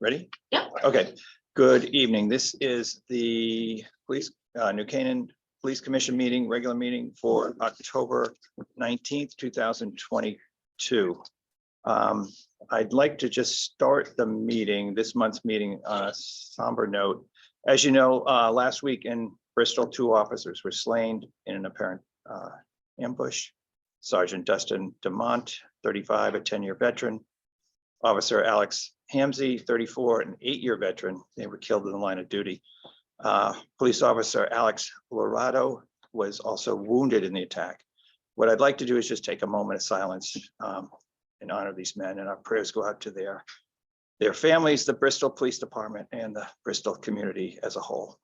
Ready? Yep. Okay, good evening. This is the New Canaan Police Commission meeting, regular meeting for October 19th, 2022. I'd like to just start the meeting, this month's meeting, on a somber note. As you know, last week in Bristol, 2 officers were slain in an apparent ambush. Sergeant Dustin DeMont, 35, a 10-year veteran. Officer Alex Hamzy, 34, an 8-year veteran. They were killed in the line of duty. Police officer Alex Lorado was also wounded in the attack. What I'd like to do is just take a moment of silence in honor of these men, and our prayers go out to their families, the Bristol Police Department, and the Bristol community as a whole.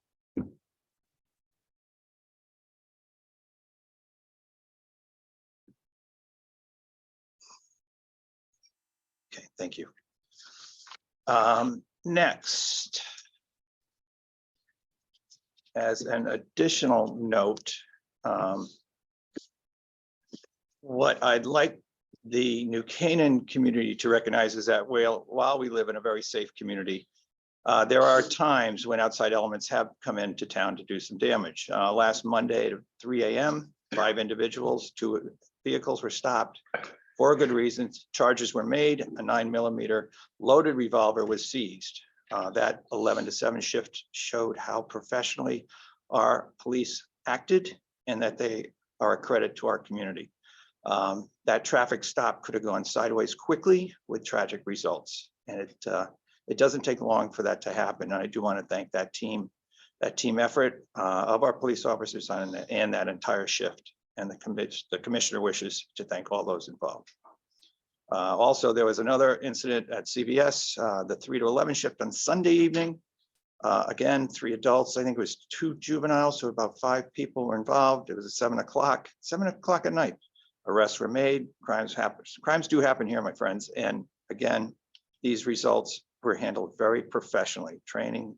Okay, thank you. Next, as an additional note, what I'd like the New Canaan community to recognize is that while we live in a very safe community, there are times when outside elements have come into town to do some damage. Last Monday at 3 a.m., 5 individuals, 2 vehicles were stopped for good reasons. Charges were made. A 9mm loaded revolver was seized. That 11 to 7 shift showed how professionally our police acted and that they are a credit to our community. That traffic stop could have gone sideways quickly with tragic results. And it doesn't take long for that to happen. And I do want to thank that team effort of our police officers and that entire shift. And the commissioner wishes to thank all those involved. Also, there was another incident at CVS, the 3 to 11 shift on Sunday evening. Again, 3 adults, I think it was 2 juveniles, so about 5 people were involved. It was at 7 o'clock at night. Arrests were made. Crimes happen. Crimes do happen here, my friends. And again, these results were handled very professionally. Training,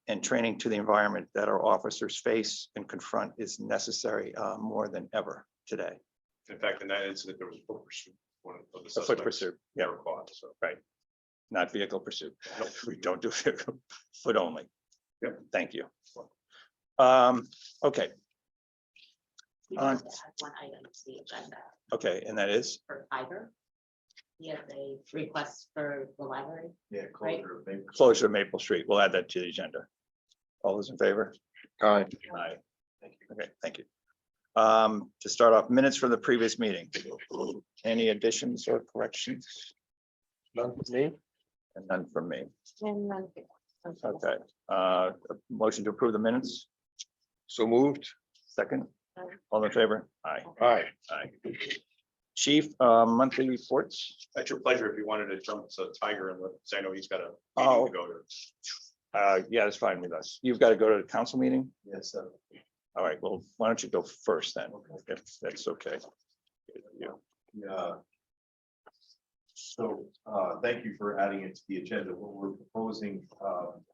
and training to the environment that our officers face and confront is necessary more than ever today. In fact, in that incident, there was foot pursuit. One of the Foot pursuit, yeah, were caught. So right. Not vehicle pursuit. No. We don't do vehicle, foot only. Yep. Thank you. Okay. We have to add one item to the agenda Okay, and that is for Tiger. He has a request for the library. yeah, closure of Maple. closure of Maple Street. We'll add that to the agenda. All those in favor? Aye. Aye. Okay, thank you. To start off, minutes from the previous meeting. Any additions or corrections? None for me. And none from me. And then- Okay, motion to approve the minutes. So moved. Second, all in favor? Aye. Aye. Aye. Chief, monthly reports. At your pleasure, if you wanted to jump to Tiger and say, I know he's got a Oh. meeting to go to. Yeah, that's fine with us. You've got to go to the council meeting. Yes. All right, well, why don't you go first then, if that's okay. Yeah. Yeah. So thank you for adding it to the agenda. What we're proposing,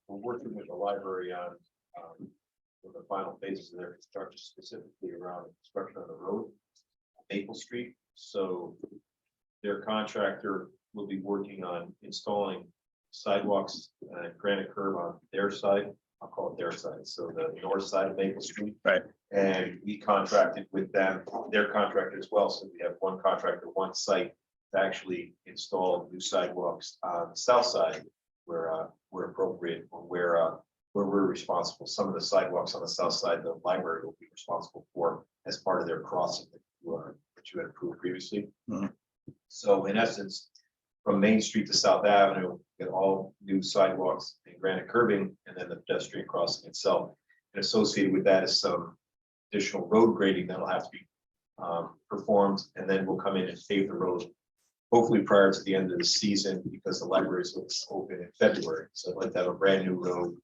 we're working with the library on the final phases of their construction, specifically around construction of the road, Maple Street. So their contractor will be working on installing sidewalks and granite curb on their side. I'll call it their side, so the north side of Maple Street. Right. And we contracted with them, their contractor as well, so we have one contractor, one site to actually install new sidewalks on the south side where appropriate, or where we're responsible. Some of the sidewalks on the south side, the library will be responsible for as part of their crossing that you had approved previously. Mhm. So in essence, from Main Street to South Avenue, get all new sidewalks and granite curbing, and then the pedestrian crossing itself. And associated with that is some additional road grading that'll have to be performed, and then we'll come in and pave the road, hopefully prior to the end of the season, because the library is open in February. So I'd like to have a brand new road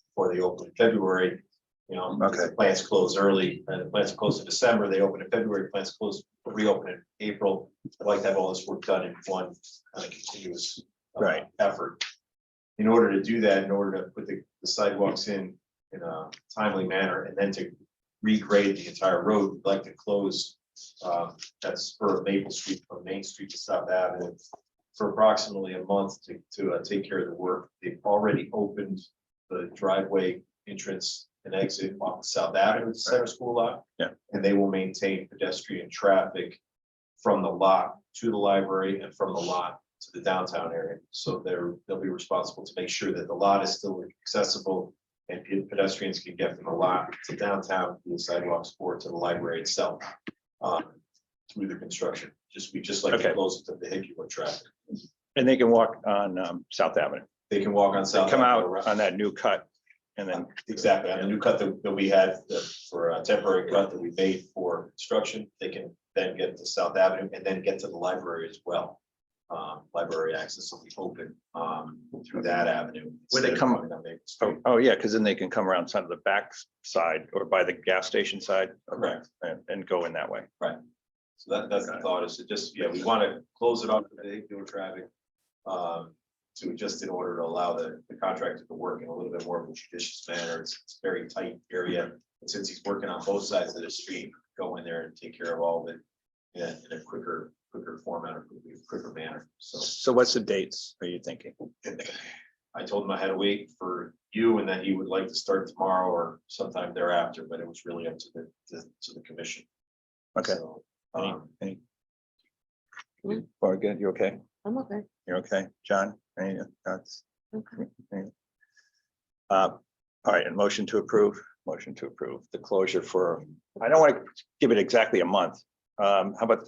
before they open in February. You know, Okay. the plants close early, and the plants close in December, they open in February, plants close, reopen in April. I'd like to have all this work done in one kind of continuous Right. effort. In order to do that, in order to put the sidewalks in a timely manner, and then to regrade the entire road, we'd like to close that spur of Maple Street from Main Street to South Avenue for approximately a month to take care of the work. They've already opened the driveway entrance and exit off South Avenue, the center school lot. Yeah. And they will maintain pedestrian traffic from the lot to the library and from the lot to the downtown area. So they'll be responsible to make sure that the lot is still accessible and pedestrians can get from the lot to downtown, to the sidewalks, or to the library itself. Through the construction, we just like to Okay. close it to vehicular traffic. And they can walk on South Avenue, They can walk on South. come out Avenue, on that new cut and then, Exactly, on the new cut that we had for a temporary cut that we made for construction, they can then get to South Avenue and then get to the library as well. Library access will be open through that avenue. Where they instead of come- coming down Maple Street. oh, yeah, because then they can come around some of the back side or by the gas station side. Correct. And go in that way. So that's the thought, is to just, we want to close it off to vehicular traffic. To just in order to allow the contractor to work in a little bit more of a judicious manner. It's a very tight area. And since he's working on both sides of the street, go in there and take care of all of it in a quicker format or quicker manner. So So what's the dates are you thinking? I told him I had to wait for you and that he would like to start tomorrow or sometime thereafter, but it was really up to the commission. Okay. So, Any? Or good, you okay? I'm okay. You're okay, John? Any thoughts? Okay. All right, and motion to approve the closure for, I don't want to give it exactly a month. How about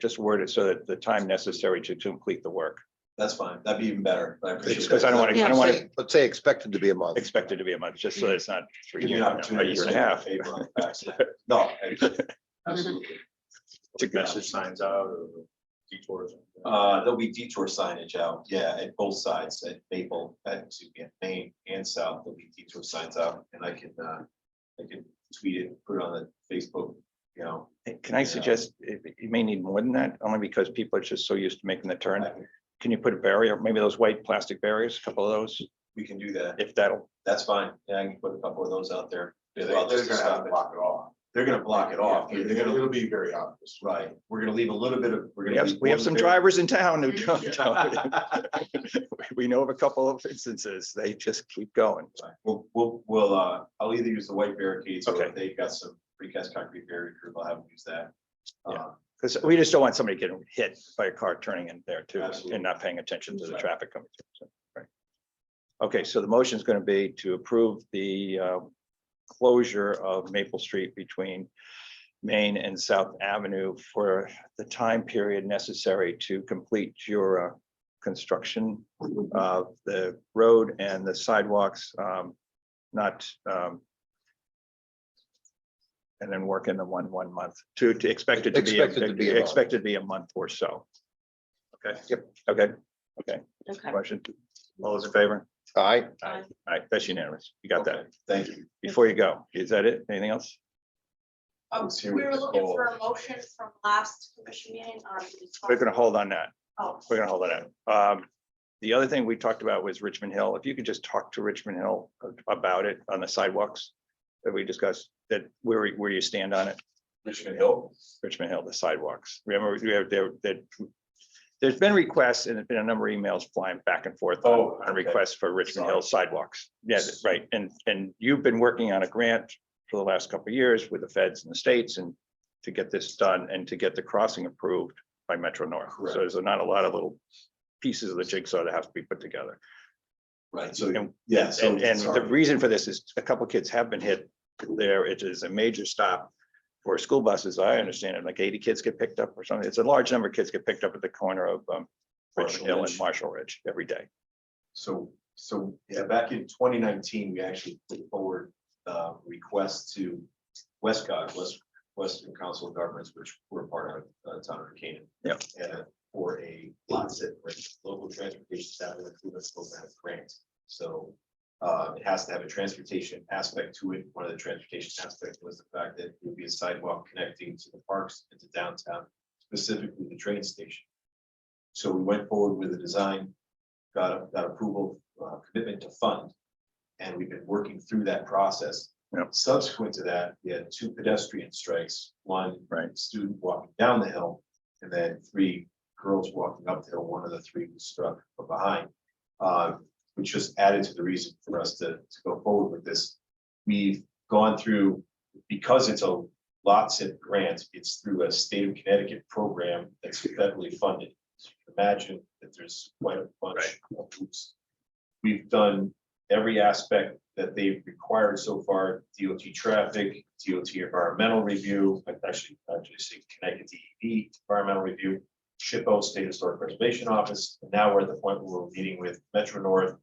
just word it so that the time necessary to complete the work, That's fine. That'd be even better. I appreciate because I don't want to, I don't want to Let's say expected to be a month. expect it to be a month, just so that it's not for Give me you, an a opportunity. year to and a half. paper on the backside. No, absolutely. Message signs out or detours. There'll be detour signage out, at both sides, at Maple, at Main and South, there'll be detour signs out, and I can tweet it, put it on the Facebook, Can I suggest, you may need more than that, only because people are just so used to making the turn. Can you put a barrier, maybe those white plastic barriers, a couple of those, we can do that. if that'll, That's fine. Yeah, I can put a couple of those out there. They're Well, just gonna to have stop to it. block it off. They're gonna block it off. They're gonna, It'll be very obvious. right, we're gonna leave a little bit of, we have some drivers in town who don't. We know of a couple of instances, they just keep going. I'll either use the white barricades or Okay. if they've got some precast concrete barrier curb, I'll have them use that. Yeah. Because we just don't want somebody getting hit by a car turning in there too, Absolutely. and not paying attention to the Right. traffic coming through. So, right. Okay, so the motion is going to be to approve the closure of Maple Street between Main and South Avenue for the time period necessary to complete your construction of the road and the sidewalks, not and then work in the one month to expect it to be, Expect it to be a month. expected to be a month or so. Okay. Yep. Okay, Okay. question. All those in favor? Aye. Aye. All right, that's unanimous. You got that. Okay, thank you. Before you go, is that it? Anything else? Let's hear We what were looking Nicole- for a motion from last commission meeting on. We're gonna hold on that. Oh, We're gonna hold on that. The other thing we talked about was Richmond Hill. If you could just talk to Richmond Hill about it on the sidewalks that we discussed, that where you stand on it, Richmond Hill. Richmond Hill, the sidewalks. Remember, we have there, that there's been requests and there's been a number of emails flying back and forth Oh, on okay. requests for Richmond Hill sidewalks. Yeah, right. And you've been working on a grant for the last couple of years with the feds and the states and to get this done and to get the crossing approved by Metro North. Correct. So there's not a lot of little pieces of the jigsaw that have to be put together. Right, so, And- yeah, so. And the sorry. reason for this is a couple of kids have been hit there. It is a major stop for school buses. I understand it, like 80 kids get picked up or something. It's a large number of kids get picked up at the corner of Richmond Hill and Ridge. Marshall Ridge every day. So, yeah, back in 2019, we actually put forward requests to Westcog, Western Council of Governments, which we're part of, town of Canaan. Yeah. And for a lot separate local transportation staff and improvements program grant. So it has to have a transportation aspect to it. One of the transportation aspects was the fact that it would be a sidewalk connecting to the parks and to downtown, specifically the train station. So we went forward with a design, got approval, commitment to fund. And we've been working through that process. Yep. Subsequent to that, we had 2 pedestrian strikes, one Right. student walking down the hill, and then 3 girls walking up there, one of the three was struck from behind. Which just added to the reason for us to go forward with this. We've gone through, because it's a LOTSIP grant, it's through a state of Connecticut program that's federally funded. So you can imagine that there's quite a bunch of hoops. We've done every aspect that they've required so far, DOT traffic, DOT environmental review, actually say Connecticut DEP environmental review, SHPO, State Historic Preservation Office, and now we're at the point where we're meeting with Metro North,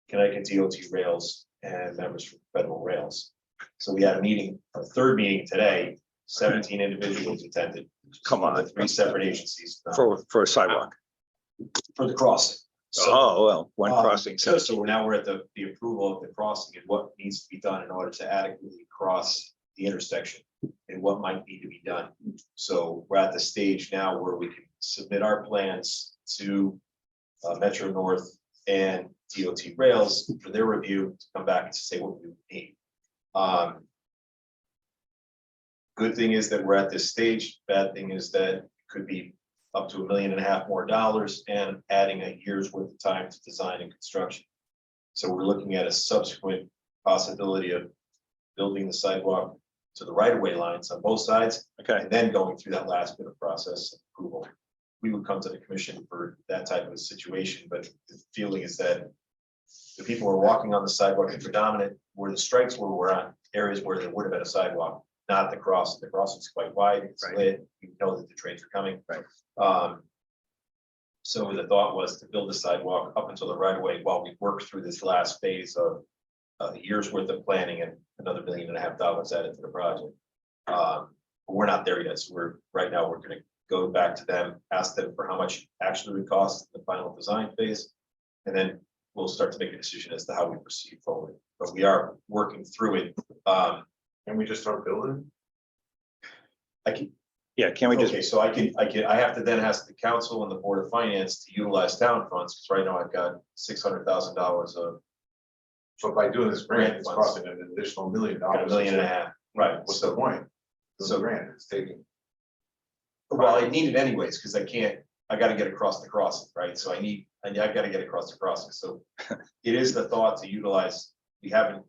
Connecticut DOT Rails, and members from Federal Rails. So we had a meeting, our third meeting today, 17 individuals attended. Come on. The three separate agencies. For a sidewalk. For the crossing. So, Oh, well, one crossing. So we're at the approval of the crossing and what needs to be done in order to adequately cross the intersection and what might need to be done. So we're at the stage now where we can submit our plans to Metro North and DOT Rails for their review to come back and say what we need. Good thing is that we're at this stage. Bad thing is that it could be up to $1.5 million more and adding a year's worth of time to design and construction. So we're looking at a subsequent possibility of building the sidewalk to the right-of-way lines on both sides, Okay, and then going through that last bit of process of approval. We would come to the commission for that type of a situation, but the feeling is that the people who are walking on the sidewalk, the predominant, where the strikes were on areas where there would have been a sidewalk, not the cross. The crossing is quite wide, it's Right. lit, you know that the trains are coming. Right. So the thought was to build a sidewalk up until the right of way while we work through this last phase of a year's worth of planning and another $1.5 million added to the project. But we're not there yet, so right now we're gonna go back to them, ask them for how much actually would cost in the final design phase. And then we'll start to make a decision as to how we proceed forward, but we are working through it. Can we just start building? yeah, can we just, Okay, so I have to then ask the council and the Board of Finance to utilize town funds, because right now I've got $600,000 of So by doing this grant, it's Funds. costing an additional $1 million. $1.5 million. Right, What's the point? So- So grant, it's taking. well, I need it anyways, because I gotta get across the crossing, right? So I've gotta get across the crossing, so it is the thought to utilize, we haven't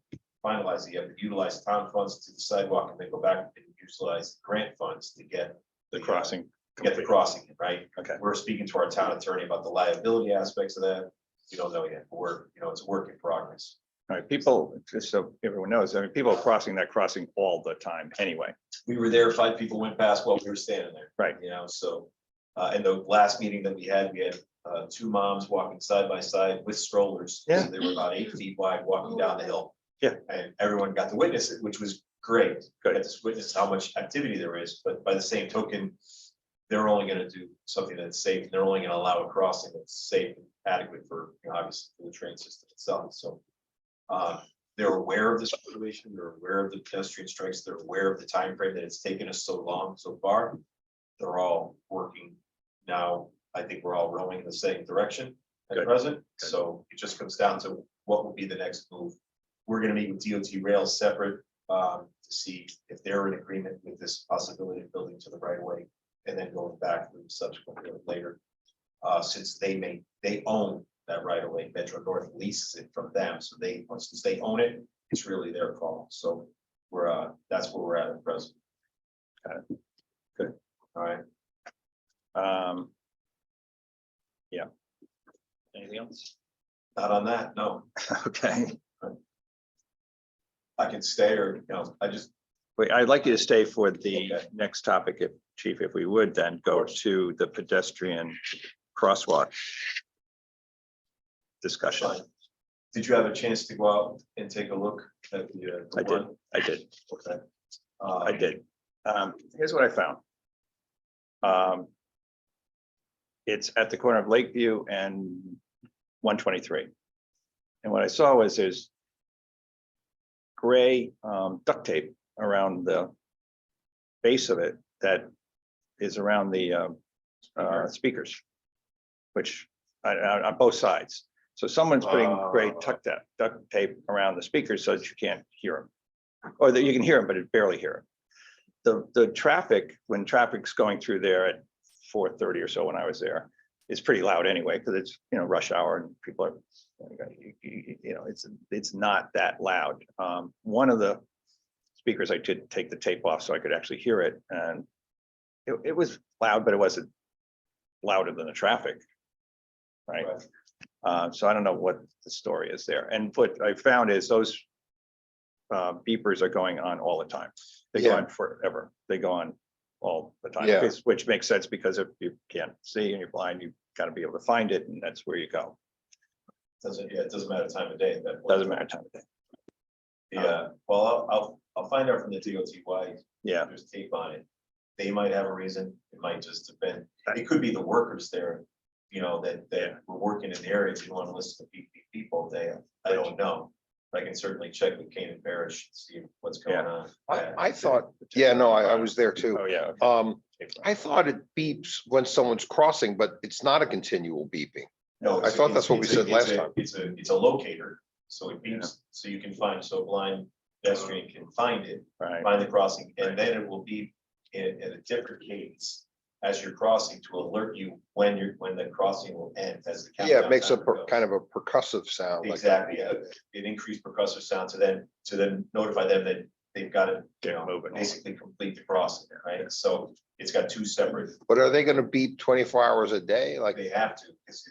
finalized it yet, but utilize town funds to the sidewalk and then go back and utilize grant funds to get the crossing? get the crossing, in, right? Okay. We're speaking to our town attorney about the liability aspects of that. We don't know yet, but it's a work in progress. All right, people, just so everyone knows, I mean, people are crossing that crossing all the time anyway. We were there, 5 people went past while we were standing there. Right. So, in the last meeting that we had 2 moms walking side by side with strollers. Yeah. So they were about 8 feet wide walking down the hill. Yeah. And everyone got to witness it, which was great. Good. Got to witness how much activity there is, but by the same token, they're only gonna do something that's safe, and they're only gonna allow a crossing that's safe and adequate for, obviously, for the train system itself, so. They're aware of the situation, they're aware of the pedestrian strikes, they're aware of the time frame that it's taken us so long so far. They're all working now. I think we're all rowing in the same direction at Good. present, Good. so it just comes down to what will be the next move. We're gonna meet with DOT Rails separate, to see if they're in agreement with this possibility of building to the right of way. And then going back to the subsequent later, since they own that right of way, Metro North leases it from them, so since they own it, it's really their call, so that's where we're at present. Got it. Good. All right, Yeah. Anything else? not on that, no, Okay, I can stay or, wait, I'd like you to stay for the Okay. next topic, if Chief, if we would then go to the pedestrian crosswalk discussion. fine. Did you have a chance to go out and take a look at the? I did. I did. Okay. I did. Here's what I found. It's at the corner of Lakeview and 123. And what I saw was there's gray duct tape around the base of it that is around the speakers, which on both sides. So someone's putting gray duct tape around the speakers so that you can't hear them, or that you can hear them, but it barely hear them. The traffic, when traffic's going through there at 4:30 or so when I was there. It's pretty loud anyway, because it's, rush hour and people are, it's not that loud. One of the speakers, I did take the tape off so I could actually hear it, and it was loud, but it wasn't louder than the traffic. Right. So I don't know what the story is there. And what I found is those beepers are going on all the time. They go Yeah. on forever. They go on all the time, Yeah. which makes sense because if you can't see and you're blind, you've got to be able to find it, and that's where you go. It doesn't matter time of day at that point. Doesn't matter time of day. Yeah, well, I'll find out from the DOT why Yeah, there's tape on it. They might have a reason, it might just have been, it could be the workers there, that were working in the area, if you want to listen to people, I don't know. I can certainly check with Canaan Parish, see what's going on. I thought, yeah, no, I was there too. oh, yeah. I thought it beeps when someone's crossing, but it's not a continual beeping. No, I thought that's what we it's a- said last it's a- time. It's a locator, so it beeps, so you can find, so a blind pedestrian can find it, Right, find the crossing, and then it will be in a different cadence as you're crossing to alert you when the crossing will end as the Yeah, it makes a countdown timer goes. kind of a percussive sound. like- Exactly, yeah, an increased percussive sound to then notify them that they've got to, get moving. basically complete the crossing, right? So it's got two separate, But are they gonna beep 24 hours a day? Like, they have to, because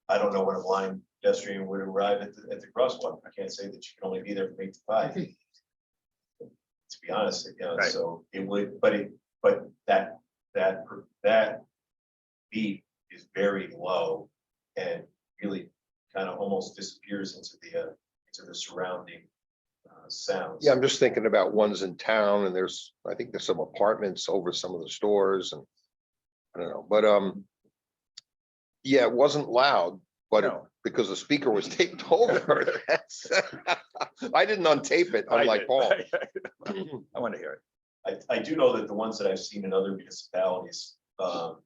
I don't know when a blind pedestrian would arrive at the crosswalk. I can't say that you can only be there from 8 to 5. To be honest, Right. so it would, but that beat is very low and really kind of almost disappears into the surrounding sounds. yeah, I'm just thinking about ones in town and I think there's some apartments over some of the stores and I don't know, but yeah, it wasn't loud, but No. because the speaker was taped over. That's- I didn't untape it, I unlike did. Paul. I want to hear it. I do know that the ones that I've seen in other municipalities, I've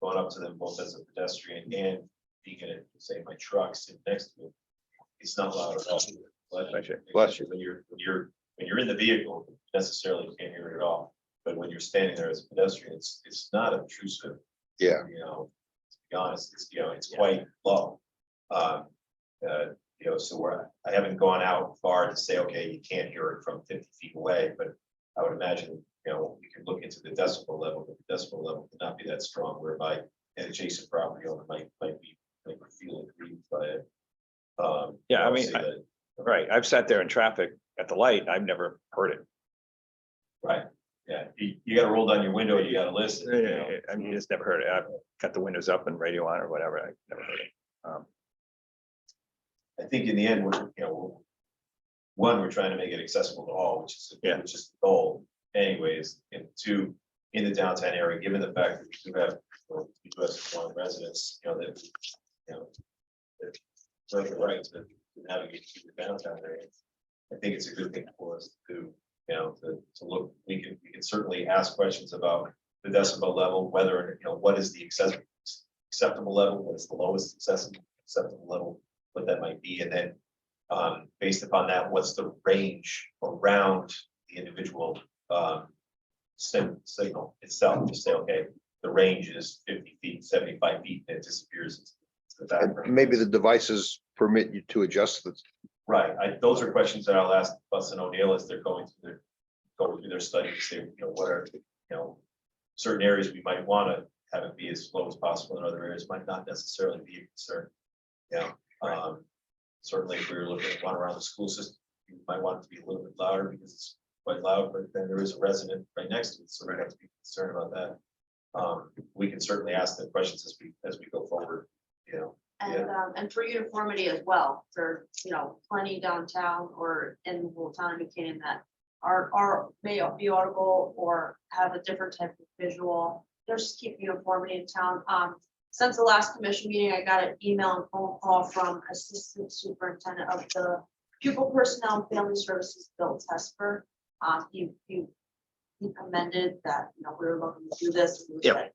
gone up to them both as a pedestrian and being in it, say my truck sitting next to it. It's not loud at all. Bless you. Bless you. When you're in the vehicle, you necessarily can't hear it at all. But when you're standing there as a pedestrian, it's not obtrusive. Yeah. To be honest, it's quite low. So I haven't gone out far to say, okay, you can't hear it from 50 feet away, but I would imagine, you can look into the decibel level, but the decibel level could not be that strong whereby an adjacent property owner might feel aggrieved by it. Yeah, I I'll mean, say that- Right, I've sat there in traffic at the light, I've never heard it. Right, yeah, you gotta roll down your window, you gotta listen. I mean, just never heard it. I've got the windows up and radio on or whatever. I never heard it. I think in the end, we're trying to make it accessible to all, which is Yeah. the goal anyways. And two, in the downtown area, given the fact that we do have some residents, that have the right to navigate through the downtown area. I think it's a good thing for us to look, we can certainly ask questions about the decibel level, whether, what is the acceptable level, what is the lowest acceptable level, what that might be, and then based upon that, what's the range around the individual signal itself, to say, okay, the range is 50 feet, 75 feet, and it disappears into the background. And maybe the devices permit you to adjust the, Right, those are questions that I'll ask Bus and O'Neill as they're going through their study to say, what are, certain areas we might want to have it be as slow as possible, and other areas might not necessarily be a concern. Certainly if we were looking at one around the school system, you might want it to be a little bit louder because it's quite loud, but then there is a resident right next to it, so we have to be concerned about that. We can certainly ask them questions as we go forward, And for uniformity as well, for, plenty downtown or in the whole town of New Canaan that are may be audible or have a different type of visual. Just keep uniformity in town. Since the last commission meeting, I got an email and phone call from Assistant Superintendent of the Pupil Personnel and Family Services, Bill Tesper. He commended that, we were looking to do this. And he was Yep. like,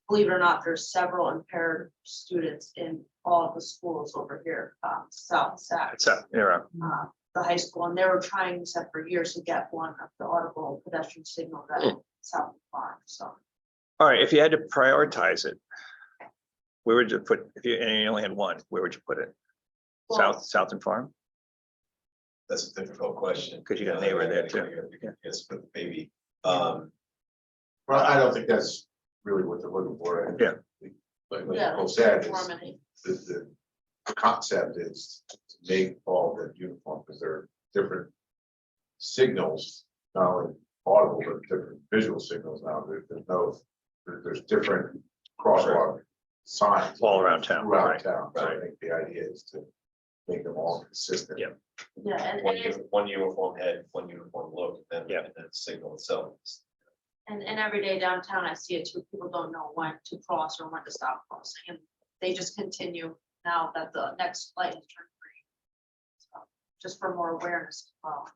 believe it or not, there's several impaired students in all of the schools over here, South Sac, It's up, yeah, the high school, and they were trying for years to get one of the audible pedestrian signal that South Farm. So All right, if you had to prioritize it, where would you put, if you, and you only had one, where would you put it? Well- South and Farm? That's a difficult question. 'Cause you got a neighbor there, too. Yes, but maybe, Well, I don't think that's really what they're looking for. Yeah. Like what Yeah, Nicole said, is uniformity. the concept is to make all the uniform, because there are different signals, not only audible, but different visual signals now. There's different crosswalk signs. All around town, Throughout right, town. So I right. think the idea is to make them all consistent. Yeah. Yeah, and one uniform head, one uniform look, and Yeah. then the signal itself. And every day downtown, I see it too. People don't know when to cross or when to stop crossing, and they just continue now that the next light is turned green. So, just for more awareness as well.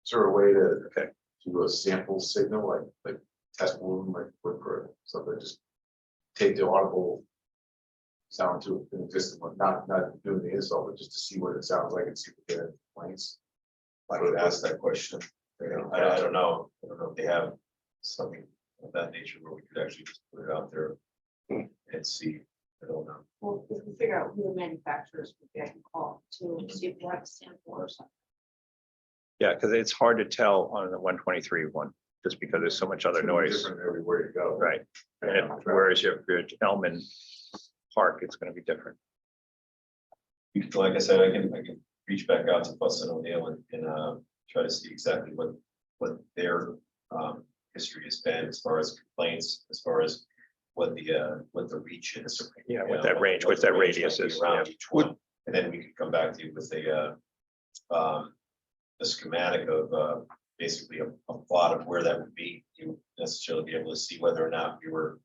Is there a way to? Okay. Do a sample signal, like test balloon, like for something, just take the audible sound to an existing one, not doing the install, but just to see what it sounds like and see if we get any complaints. I would ask that question. I don't know. I don't know if they have something of that nature where we could actually just put it out there and see. I don't know. Well, if we figure out who the manufacturers would be, I can call to see if they have a sample or something. Yeah, because it's hard to tell on the 123 one, just because there's so much other It's noise, different everywhere you go. right? And if, whereas your Elman Park, it's gonna be different. Like I said, I can reach back out to Fuss and O'Neill and try to see exactly what their history has been as far as complaints, as far as what the reach is. Yeah, you what know, that range, what the that range radius might be is, around yeah. each one. And then we can come back to you with a schematic of basically a plot of where that would be. You wouldn't necessarily be able to see whether or not we were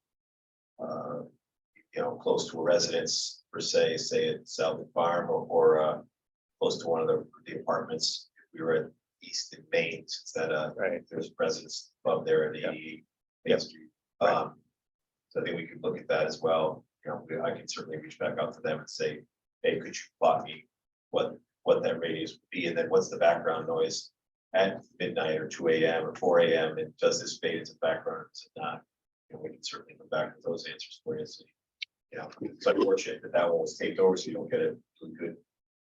close to a residence per se, say at South Farm or close to one of the apartments. If we were at East and Main, since that Right. there's residents above there at Yeah. 88 Yeah. Main Street. Right. So I think we could look at that as well. I can certainly reach back out to them and say, hey, could you plot me what that radius would be, and then what's the background noise at midnight or 2 AM or 4 AM, and does this fade into background, or does it not? And we can certainly come back with those answers for you. So, it's unfortunate that one was taped over, so you don't get a good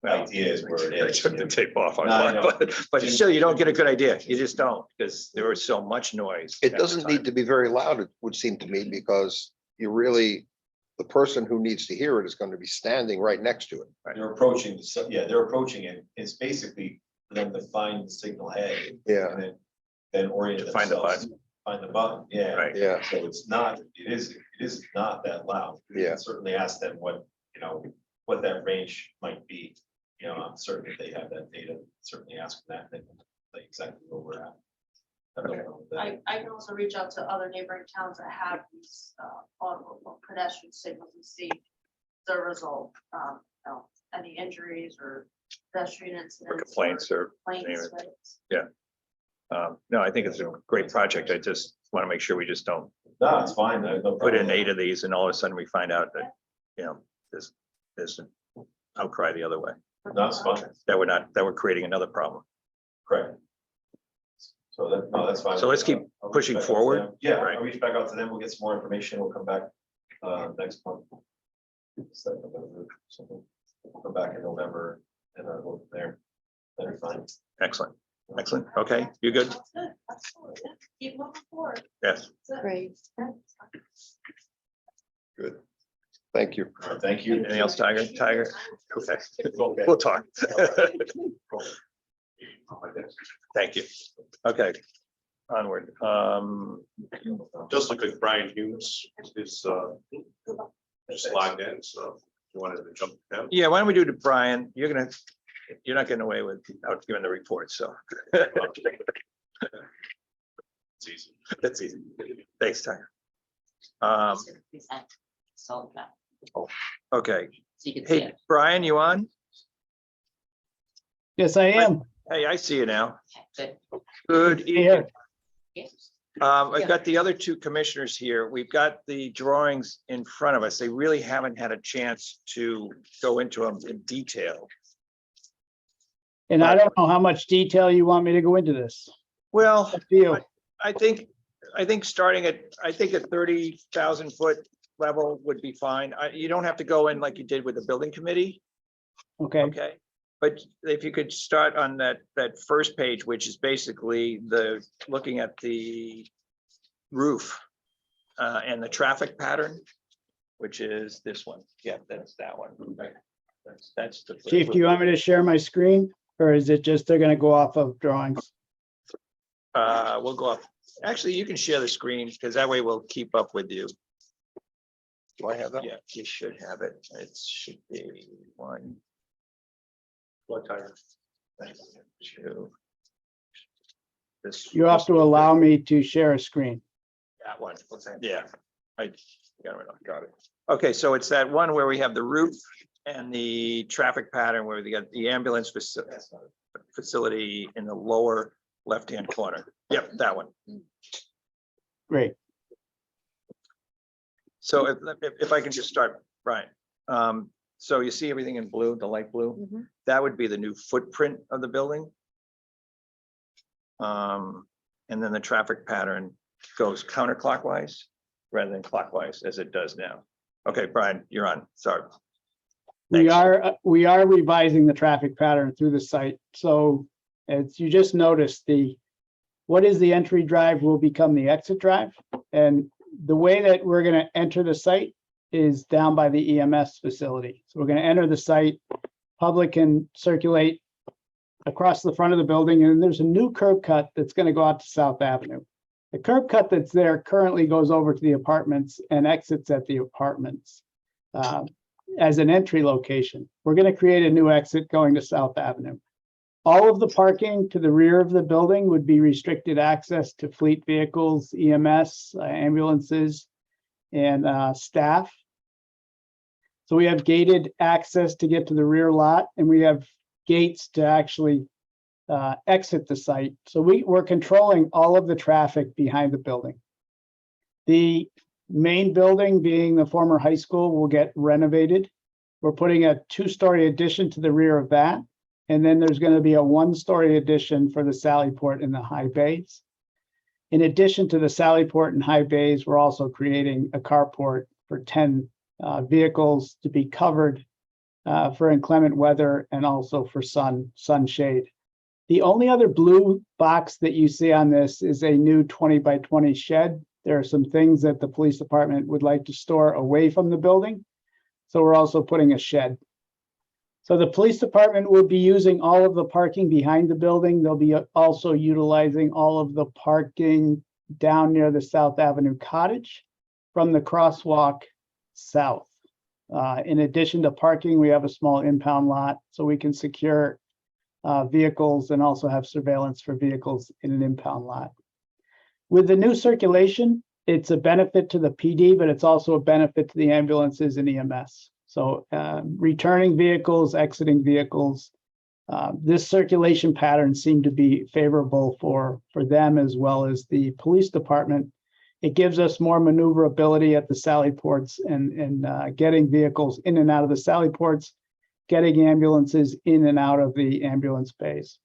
idea is where it I is. took the tape off on No, I one, know. but still, you don't get a good idea. You just don't, because there was so much noise. It doesn't need to be very loud, it would seem to me, because you really, the person who needs to hear it is going to be standing right next to it. They're approaching, they're approaching it. It's basically for them to find the signal head Yeah, and then orient To find the themselves. Find the button, yeah. Right. yeah, So it's not, it is not that loud. We Yeah. can certainly ask them what that range might be. I'm certain if they have that data, certainly ask them that, they can say exactly where we're at. I don't know that. I can also reach out to other neighboring towns that have these audible pedestrian signals and see the result. Any injuries or pedestrian incidents. Or complaints or, Complaints, name right? no, I think it's a great project. I just want to make sure we just don't No, it's fine. I have no put in problem. 8 of these and all of a sudden we find out that, there's an outcry the other way. No, it's fine. That we're creating another problem. Correct. So that's fine. So let's keep I'll reach pushing back out to forward. them. Yeah, Right. I'll reach back out to them. We'll get some more information. We'll come back next month. So we'll come back in November and we'll go from there. That'd be fine. Excellent, excellent. Okay, you good? That's good. Absolutely. Yeah. Keep moving forward. Yes, Great. good. Thank you. All right, thank you. anything else, Tiger? Okay, Okay. we'll talk. Thank you. Okay, onward. Just look at Brian Humes is just logged in, so you wanted to jump down. Yeah, why don't we do to Brian? You're not getting away without giving the report, so. It's easy. That's easy. Thanks, Tiger. So, Okay, so you can see hey, it. Brian, you on? Yes, I am. Hey, I see you now. Good. Good evening. Here. Yes. I've got the other 2 commissioners here. We've got the drawings in front of us. They really haven't had a chance to go into them in detail. And I don't know how much detail you want me to go into this. Well, Up to you. I think I think starting at, I think at 30,000 foot level would be fine. You don't have to go in like you did with the building committee. Okay, Okay, but if you could start on that first page, which is basically looking at the roof and the traffic pattern, which is this one. Yeah, that's that one. Right. That's the. Chief, do you want me to share my screen or is it just they're gonna go off of drawings? We'll go up. Actually, you can share the screen because that way we'll keep up with you. Do I have that? Yeah, you should have it. It should be one. What time? Two. This. You have to allow me to share a screen. That one. Yeah. I got it. Got it. Okay, so it's that one where we have the roof and the traffic pattern where we got the ambulance facility in the lower left-hand corner. Yep, that one. Great. So if I can just start, Brian. So you see everything in blue, the light blue? Mhm. That would be the new footprint of the building. And then the traffic pattern goes counterclockwise rather than clockwise as it does now. Okay, Brian, you're on. Sorry. We Thanks. we are revising the traffic pattern through the site. So as you just noticed, what is the entry drive will become the exit drive. And the way that we're going to enter the site is down by the EMS facility. So we're going to enter the site, public can circulate across the front of the building, and there's a new curb cut that's going to go out to South Avenue. The curb cut that's there currently goes over to the apartments and exits at the apartments as an entry location. We're going to create a new exit going to South Avenue. All of the parking to the rear of the building would be restricted access to fleet vehicles, EMS, ambulances, and staff. So we have gated access to get to the rear lot, and we have gates to actually exit the site. So we're controlling all of the traffic behind the building. The main building, being the former high school, will get renovated. We're putting a 2-story addition to the rear of that. And then there's going to be a 1-story addition for the Sally Port and the high bays. In addition to the Sally Port and high bays, we're also creating a carport for 10 vehicles to be covered for inclement weather and also for sunshade. The only other blue box that you see on this is a new 20 by 20 shed. There are some things that the police department would like to store away from the building. So we're also putting a shed. So the police department will be using all of the parking behind the building. They'll be also utilizing all of the parking down near the South Avenue Cottage from the crosswalk south. In addition to parking, we have a small impound lot so we can secure vehicles and also have surveillance for vehicles in an impound lot. With the new circulation, it's a benefit to the PD, but it's also a benefit to the ambulances and EMS. So returning vehicles, exiting vehicles, this circulation pattern seemed to be favorable for them as well as the police department. It gives us more maneuverability at the Sally Ports and getting vehicles in and out of the Sally Ports, getting ambulances in and out of the ambulance bays.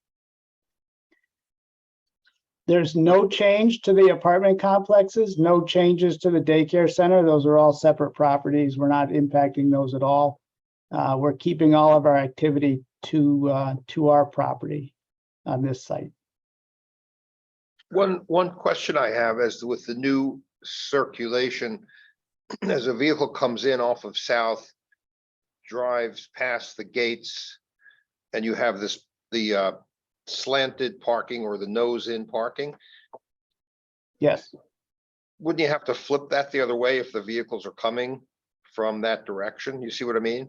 There's no change to the apartment complexes, no changes to the daycare center. Those are all separate properties. We're not impacting those at all. We're keeping all of our activity to our property on this site. One question I have is with the new circulation, as a vehicle comes in off of South, drives past the gates, and you have the slanted parking or the nose-in parking, Yes, wouldn't you have to flip that the other way if the vehicles are coming from that direction? You see what I mean?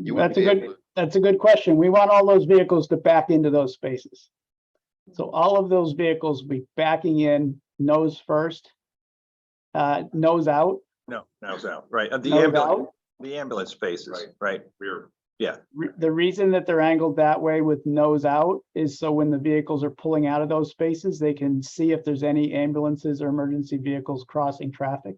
You wouldn't that's a be able good, to- that's a good question. We want all those vehicles to back into those spaces. So all of those vehicles will be backing in nose first, nose out, No, now's out, right? nose The ambulance spaces, right? We're The reason that they're angled that way with nose out is so when the vehicles are pulling out of those spaces, they can see if there's any ambulances or emergency vehicles crossing traffic.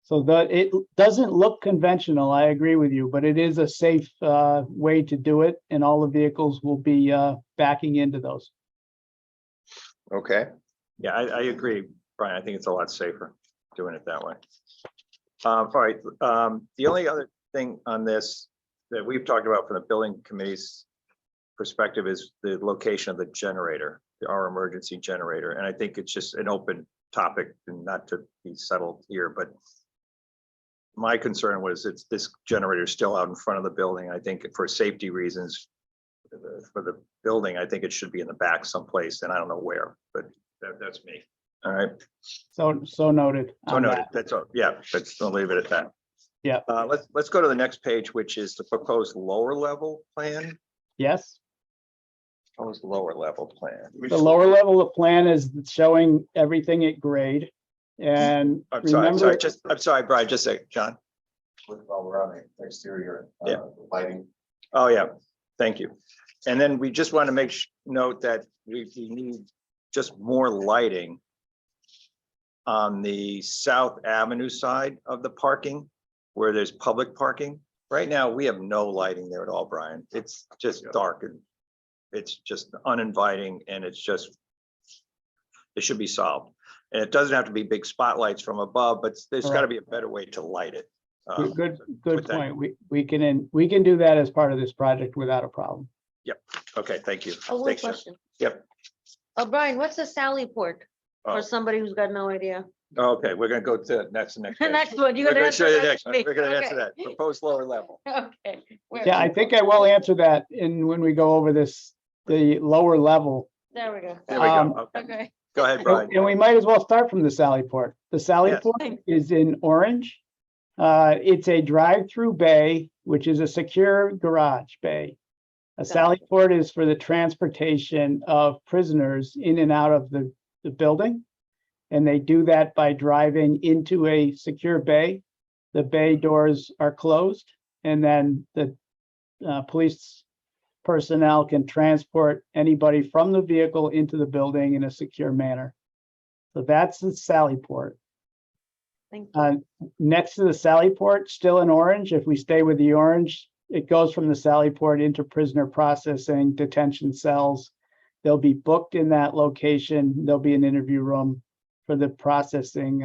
So that it doesn't look conventional, I agree with you, but it is a safe way to do it, and all the vehicles will be backing into those. Okay, Yeah, I agree, Brian, I think it's a lot safer doing it that way. All right, the only other thing on this that we've talked about from the building committee's perspective is the location of the generator, our emergency generator. And I think it's just an open topic and not to be settled here, but my concern was it's this generator is still out in front of the building. I think for safety reasons for the building, I think it should be in the back someplace, and I don't know where, but that's me. All right. So noted. So on noted. that. That's all. Yeah, I'll leave it at that. Yeah. Let's go to the next page, which is the proposed lower level plan. Yes, Proposed lower level plan. the lower level of plan is showing everything at grade. And I'm sorry, remember, I'm sorry, Brian, just a sec, John. While we're on the exterior, Yeah. lighting. Oh, yeah, thank you. And then we just want to make note that we need just more lighting on the South Avenue side of the parking where there's public parking. Right now, we have no lighting there at all, Brian. It's just dark and it's just uninviting and it's just, it should be solved. And it doesn't have to be big spotlights from above, but there's got to be a better way to light it. good with that. point. We can do that as part of this project without a problem. Okay, thank you. Oh, one Thanks, John. question. Yep. Oh, Brian, what's a Sally port Oh. for somebody who's got no idea? Okay, we're gonna go to next page. Next one, you We're gotta gonna answer show you the that next to one. me. We're gonna answer Okay. that. Proposed lower level. Okay. Where- Yeah, I think I will answer that when we go over this, the lower level. There we go. There we Um, go. Okay, Okay. go ahead, Brian. And we might as well start from the Sally Port. The Sally Yes. Port is in orange. It's a drive-through bay, which is a secure garage bay. A Sally Port is for the transportation of prisoners in and out of the building. And they do that by driving into a secure bay. The bay doors are closed, and then the police personnel can transport anybody from the vehicle into the building in a secure manner. So that's the Sally Port. Thank you. Next to the Sally Port, still in orange, if we stay with the orange, it goes from the Sally Port into prisoner processing detention cells. They'll be booked in that location. There'll be an interview room for the processing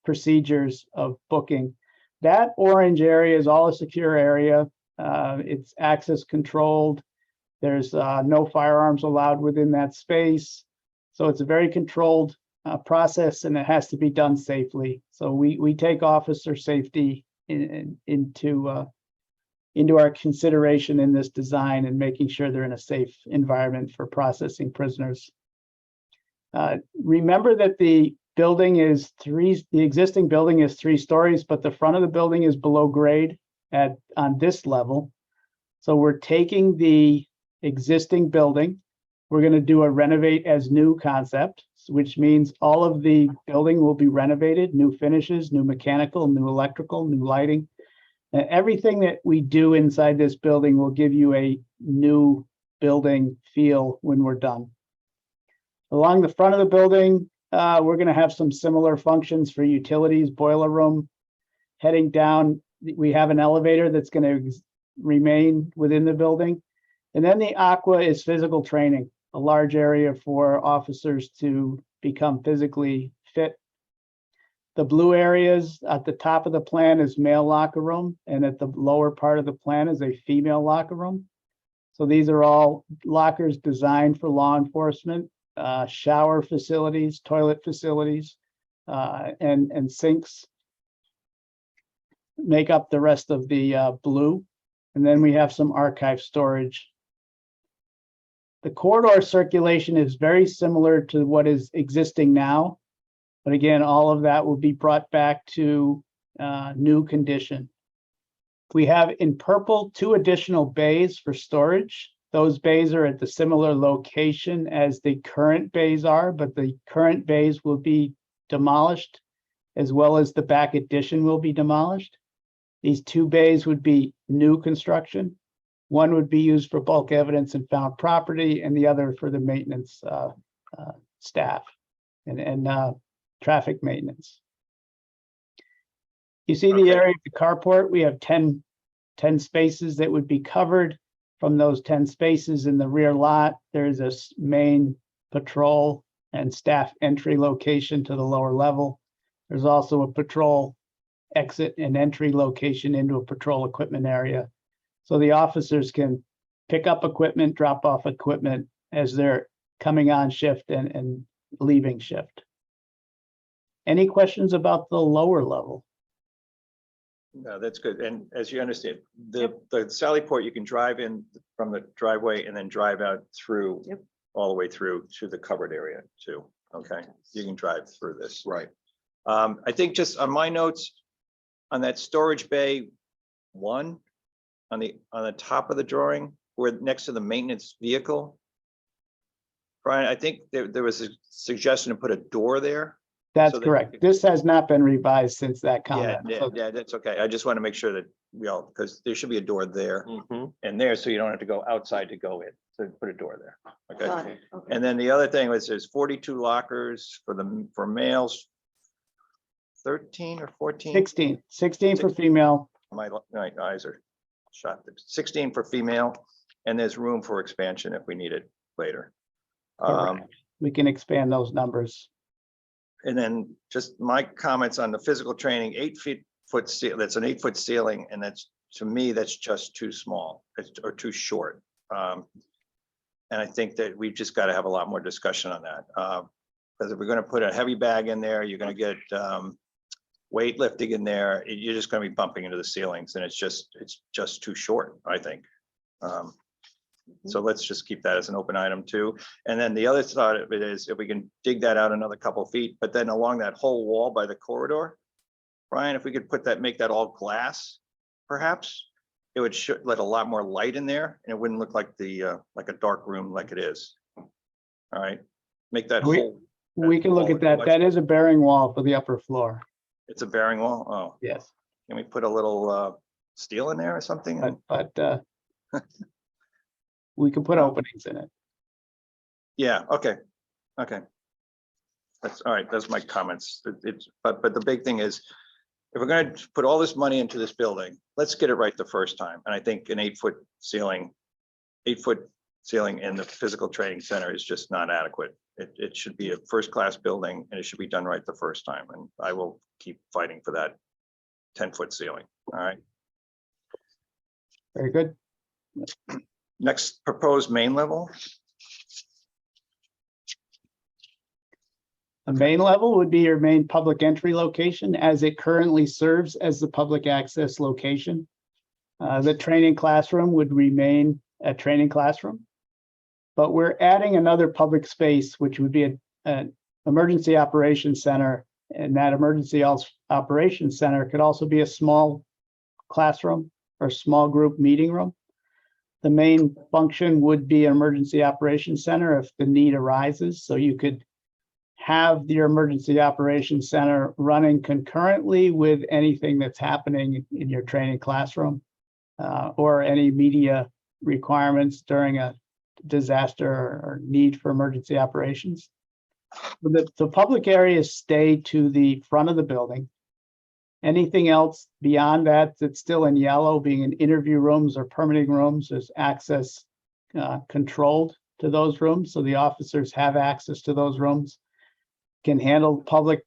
procedures of booking. That orange area is all a secure area. It's access controlled. There's no firearms allowed within that space. So it's a very controlled process, and it has to be done safely. So we take officer safety into our consideration in this design and making sure they're in a safe environment for processing prisoners. Remember that the existing building is 3 stories, but the front of the building is below grade on this level. So we're taking the existing building. We're going to do a renovate as new concept, which means all of the building will be renovated, new finishes, new mechanical, new electrical, new lighting. Everything that we do inside this building will give you a new building feel when we're done. Along the front of the building, we're going to have some similar functions for utilities, boiler room. Heading down, we have an elevator that's going to remain within the building. And then the aqua is physical training, a large area for officers to become physically fit. The blue areas at the top of the plan is male locker room, and at the lower part of the plan is a female locker room. So these are all lockers designed for law enforcement, shower facilities, toilet facilities, and sinks make up the rest of the blue. And then we have some archive storage. The corridor circulation is very similar to what is existing now. But again, all of that will be brought back to new condition. We have in purple 2 additional bays for storage. Those bays are at the similar location as the current bays are, but the current bays will be demolished, as well as the back addition will be demolished. These 2 bays would be new construction. One would be used for bulk evidence and found property, and the other for the maintenance staff and traffic maintenance. You see the Okay. area of the carport, we have 10 spaces that would be covered. From those 10 spaces in the rear lot, there's a main patrol and staff entry location to the lower level. There's also a patrol exit and entry location into a patrol equipment area. So the officers can pick up equipment, drop off equipment as they're coming on shift and leaving shift. Any questions about the lower level? No, that's good. And as you understand, the Sally Port, you can drive in from the driveway and then drive out through, Yep. all the way through to the covered area too. Okay, you can drive through this. Right. I think just on my notes, on that storage bay one, on the top of the drawing, where next to the maintenance vehicle. Brian, I think there was a suggestion to put a door there. That's So that- correct. This has not been revised since that Yeah, comment. So yeah, that's okay. I just want to make sure that we all, because there should be a door there Mhm. and there, so you don't have to go outside to go in. So put a door there. Okay. Got it, okay. And then the other thing was there's 42 lockers for males. 13 or 14? 16 for female. My eyes are shot. 16 for female, and there's room for expansion if we need it later. Correct. We can expand those numbers. And then just my comments on the physical training, 8 foot ceiling, that's an 8 foot ceiling, and that's, to me, that's just too small, or too short. And I think that we've just got to have a lot more discussion on that. Because if we're going to put a heavy bag in there, you're going to get weightlifting in there, you're just going to be bumping into the ceilings, and it's just too short, I think. So let's just keep that as an open item too. And then the other thought of it is if we can dig that out another couple feet, but then along that whole wall by the corridor, Brian, if we could make that all glass, perhaps, it would let a lot more light in there and it wouldn't look like like a dark room like it is. All right, make that We- whole, We can look at that. That is a bearing wall for the upper floor. it's a bearing wall. Oh, Yes, can we put a little steel in there or something? but we can put openings in it. Yeah, okay, okay. That's all right, that's my comments. But the big thing is, if we're gonna put all this money into this building, let's get it right the first time. And I think an 8 foot ceiling in the physical training center is just not adequate. It should be a first-class building and it should be done right the first time. And I will keep fighting for that 10 foot ceiling, all right? Very good. Next proposed main level. The main level would be your main public entry location as it currently serves as the public access location. The training classroom would remain a training classroom. But we're adding another public space, which would be an emergency operations center. And that emergency operations center could also be a small classroom or small group meeting room. The main function would be an emergency operations center if the need arises. So you could have your emergency operations center running concurrently with anything that's happening in your training classroom or any media requirements during a disaster or need for emergency operations. The public areas stay to the front of the building. Anything else beyond that that's still in yellow, being in interview rooms or permitting rooms, is access controlled to those rooms. So the officers have access to those rooms, can handle public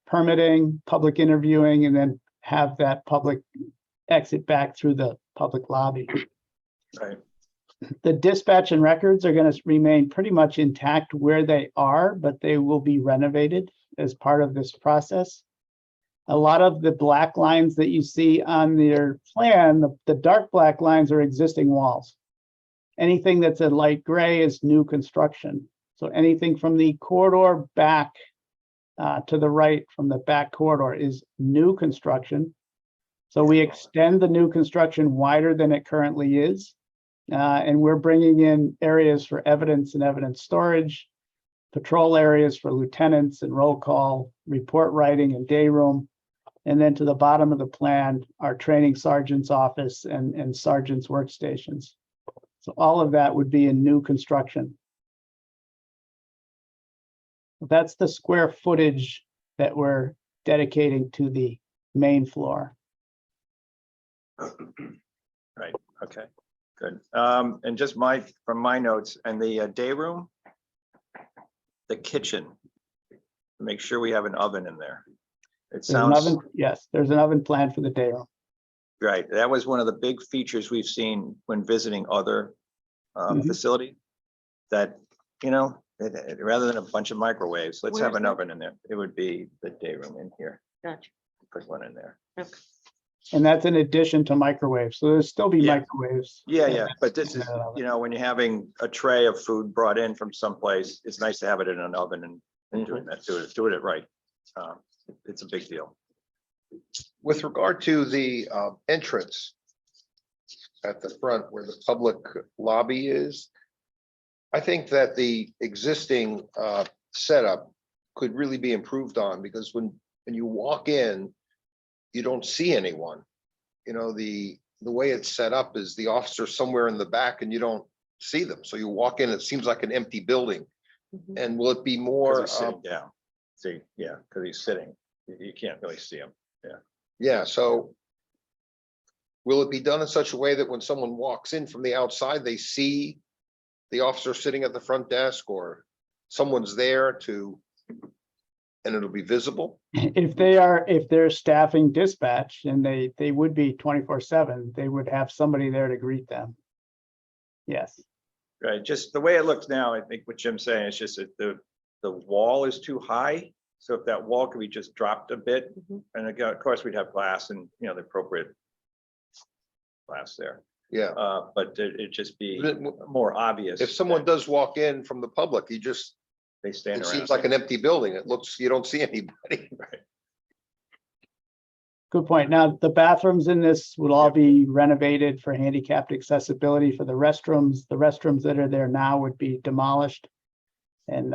permitting, public interviewing, and then have that public exit back through the public lobby. Right. The dispatch and records are going to remain pretty much intact where they are, but they will be renovated as part of this process. A lot of the black lines that you see on their plan, the dark black lines are existing walls. Anything that's a light gray is new construction. So anything from the corridor back to the right from the back corridor is new construction. So we extend the new construction wider than it currently is. And we're bringing in areas for evidence and evidence storage, patrol areas for lieutenants and roll call, report writing and day room. And then to the bottom of the plan, our training sergeant's office and sergeant's workstations. So all of that would be in new construction. That's the square footage that we're dedicating to the main floor. Right, okay, good. And just from my notes, and the day room, the kitchen. Make sure we have an oven in there. It There's an sounds oven, yes, there's an oven planned for the day room. right. That was one of the big features we've seen when visiting other Mhm. facility. That, you know, rather than a bunch of microwaves, let's have Where's an that? oven in there. It would be the day room in here. Gotcha. Put one in there. And that's in addition to microwaves. So there'll still be Yeah. microwaves. Yeah, but this in is, that oven. you know, when you're having a tray of food brought in from someplace, it's nice to have it in an oven and doing that, doing it right. It's a big deal. With regard to the entrance at the front where the public lobby is, I think that the existing setup could really be improved on, because when you walk in, you don't see anyone. You know, the way it's set up is the officer somewhere in the back and you don't see them. So you walk in, it seems like an empty building. Mhm. And will it be 'Cause more, he's sitting down. See, yeah, because he's sitting. You can't really see him. yeah, so will it be done in such a way that when someone walks in from the outside, they see the officer sitting at the front desk, or someone's there to, and it'll be visible? If they're staffing dispatch and they would be 24/7, they would have somebody there to greet them. Yes, Right, just the way it looks now, I think what Jim's saying is just that the wall is too high. So if that wall could be just dropped a bit, Mhm. and again, of course, we'd have glass and, you know, the appropriate glass there. Yeah. But it'd just be But more obvious. If someone that does walk in from the public, They stand it around. seems like an empty building. It looks, you don't see anybody. good point. Now, the bathrooms in this would all be renovated for handicapped accessibility for the restrooms. The restrooms that are there now would be demolished. And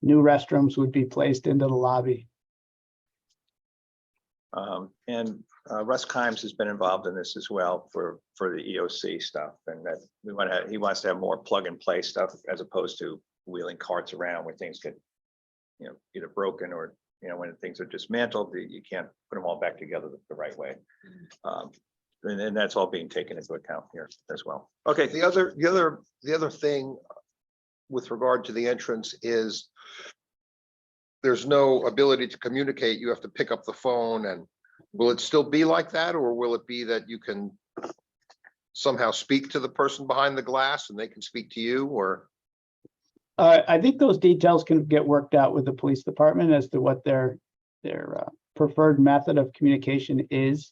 new restrooms would be placed into the lobby. And Russ Kimes has been involved in this as well for the EOC stuff, and that he wants to have more plug and play stuff as opposed to wheeling carts around where things get, you know, either broken or, you know, when things are dismantled, you can't put them all back together the right way. And that's all being taken into account here as well. Okay, The other thing with regard to the entrance is there's no ability to communicate. You have to pick up the phone, and will it still be like that, or will it be that you can somehow speak to the person behind the glass and they can speak to you, or? I think those details can get worked out with the police department as to what their preferred method of communication is.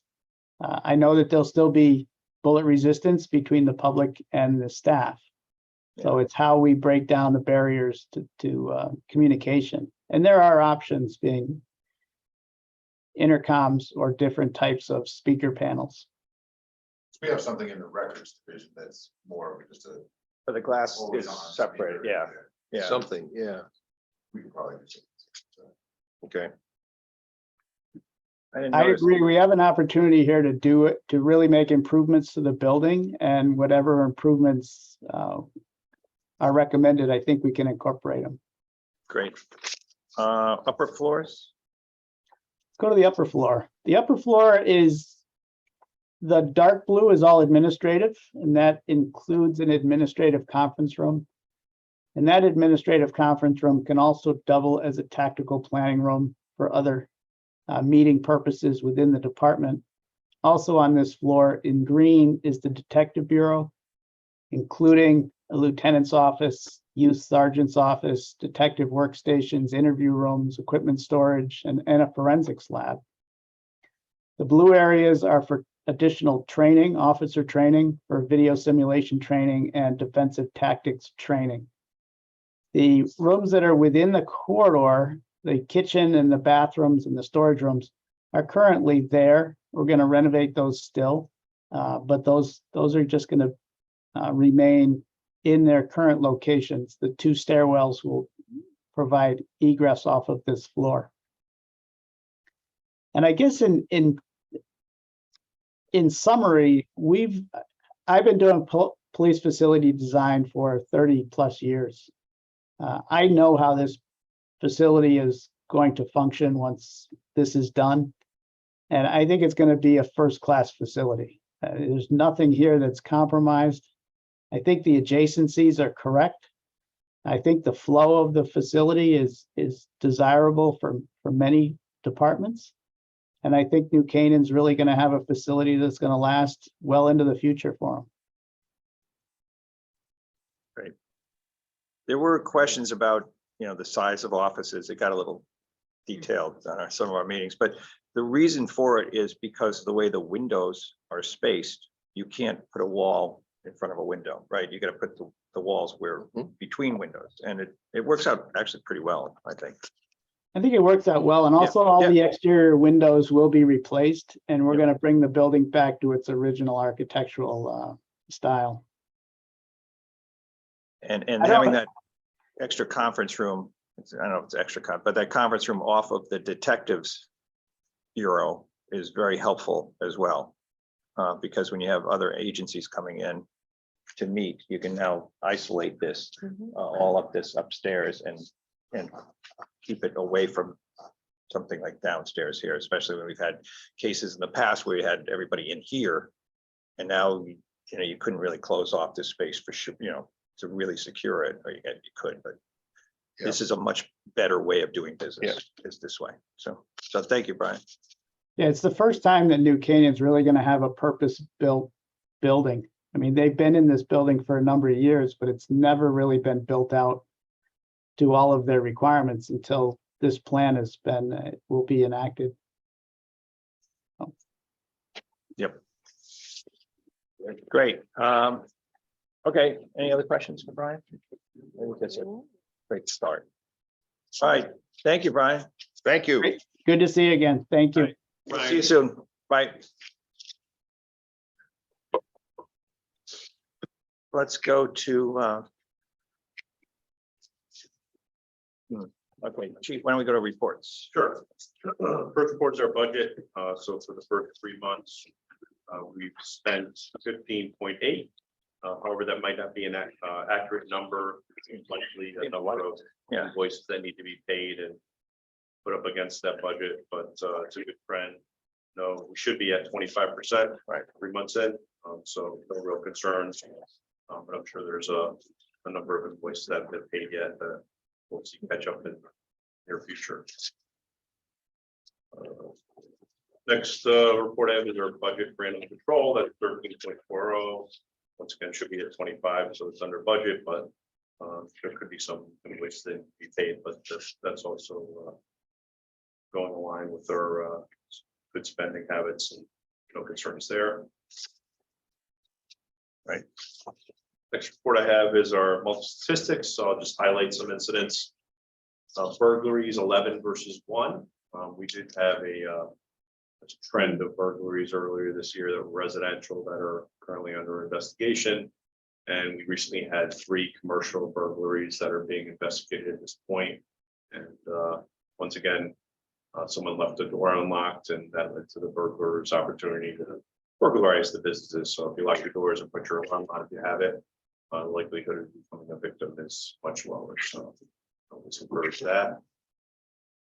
I know that there'll still be bullet resistance between the public and the staff. So it's how we break down the barriers to communication. And there are options being intercoms or different types of speaker panels. We have something in the records division that's more of just a. but the glass always is on separated, speaker. yeah. Something, yeah. We could probably. do something. Okay. didn't I notice- agree. We have an opportunity here to do it, to really make improvements to the building, and whatever improvements are recommended, I think we can incorporate them. Great. Upper floors? Go to the upper floor. The upper floor is, the dark blue is all administrative, and that includes an administrative conference room. And that administrative conference room can also double as a tactical planning room for other meeting purposes within the department. Also on this floor in green is the Detective Bureau, including a lieutenant's office, youth sergeant's office, detective workstations, interview rooms, equipment storage, and a forensics lab. The blue areas are for additional training, officer training, for video simulation training and defensive tactics training. The rooms that are within the corridor, the kitchen and the bathrooms and the storage rooms, are currently there. We're going to renovate those still, but those are just going to remain in their current locations. The two stairwells will provide egress off of this floor. And I guess in summary, I've been doing police facility design for 30 plus years. I know how this facility is going to function once this is done. And I think it's going to be a first-class facility. There's nothing here that's compromised. I think the adjacencies are correct. I think the flow of the facility is desirable for many departments. And I think New Canaan's really gonna have a facility that's gonna last well into the future for them. There were questions about, the size of offices. It got a little detailed on some of our meetings, but the reason for it is because of the way the windows are spaced. You can't put a wall in front of a window, right? You gotta put the walls where between windows, and it works out actually pretty well, I think. I think it works out well, and also all yeah. the exterior windows will be replaced, and we're Yep. gonna bring the building back to its original architectural style. And I don't- having that extra conference room, I don't know if it's extra, but that conference room off of the detectives bureau is very helpful as well. Because when you have other agencies coming in to meet, you can now isolate this all up this upstairs and keep it away from something like downstairs here, especially when we've had cases in the past where you had everybody in here. And now, you couldn't really close off this space for sure, to really secure it, or you could, but this is a much better way of doing business, is this way. So thank you, Brian. Yeah, it's the first time that New Canaan's really gonna have a purpose-built building. I mean, they've been in this building for a number of years, but it's never really been built out to all of their requirements until this plan will be enacted. Yep. Great. Okay, any other questions for Brian? I think that's a great start. All right, thank you, Brian. Thank you. Great. Good to see you again. Thank you. See you soon. Bye. Let's go to okay, Chief, why don't we go to reports? Sure. First report is our budget. So for the first 3 months, we've spent 15.8. However, that might not be an accurate number. Seems likely a number of Yeah. invoices that need to be paid and put up against that budget, but it's a good trend. No, we should be at 25%, Right. 3 months in, so no real concerns. But I'm sure there's a number of invoices that have been paid yet that we'll see catch up in the near future. Next report I have is our budget for animal control, that's 13.40. Once again, should be at 25, so it's under budget, but there could be some invoices that need to be paid, but that's also going along with our good spending habits and no concerns there. Right. Next report I have is our monthly statistics, so I'll just highlight some incidents. Burglaries 11 versus 1. We did have a trend of burglaries earlier this year that were residential that are currently under investigation. And we recently had 3 commercial burglaries that are being investigated at this point. And once again, someone left the door unlocked and that led to the burglar's opportunity to burglarize the businesses. So if you lock your doors and put your alarm on if you have it, the likelihood of becoming a victim is much lower. So let's encourage that.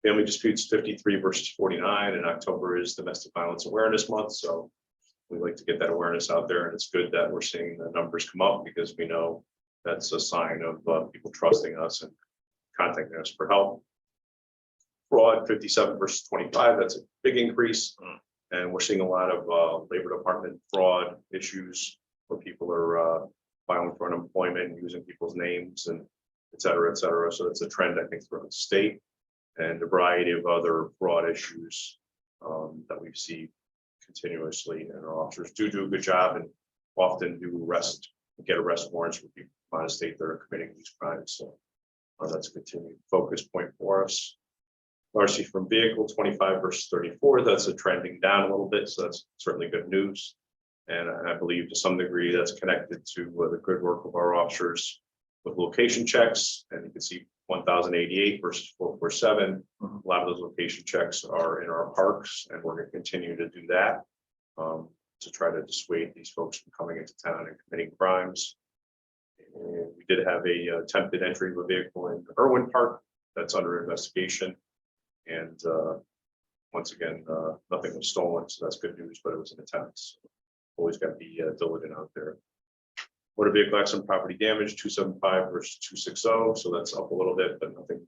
Family disputes 53 versus 49, and October is Domestic Violence Awareness Month. So we like to get that awareness out there, and it's good that we're seeing the numbers come up because we know that's a sign of people trusting us and contacting us for help. Fraud 57 versus 25, that's a big increase. And we're seeing a lot of Labor Department fraud issues where people are filing for unemployment, using people's names and et cetera, et cetera. So it's a trend, I think, throughout the state. And a variety of other fraud issues that we see continuously, and our officers do a good job and often do get arrest warrants for people out of state that are committing these crimes. So that's a continued focus point for us. Larceny from vehicle 25 versus 34. That's a trending down a little bit, so that's certainly good news. And I believe to some degree that's connected to the good work of our officers with location checks, and you can see 1,088 versus 447. A lot of those location checks are in our parks, and we're going to continue to do that to try to dissuade these folks from coming into town and committing crimes. And we did have a attempted entry of a vehicle in Irwin Park that's under investigation. And once again, nothing was stolen, so that's good news, but it was an attempt. So always got to be diligent out there. Motor vehicle accident property damage, 275 versus 260, so that's up a little bit, but nothing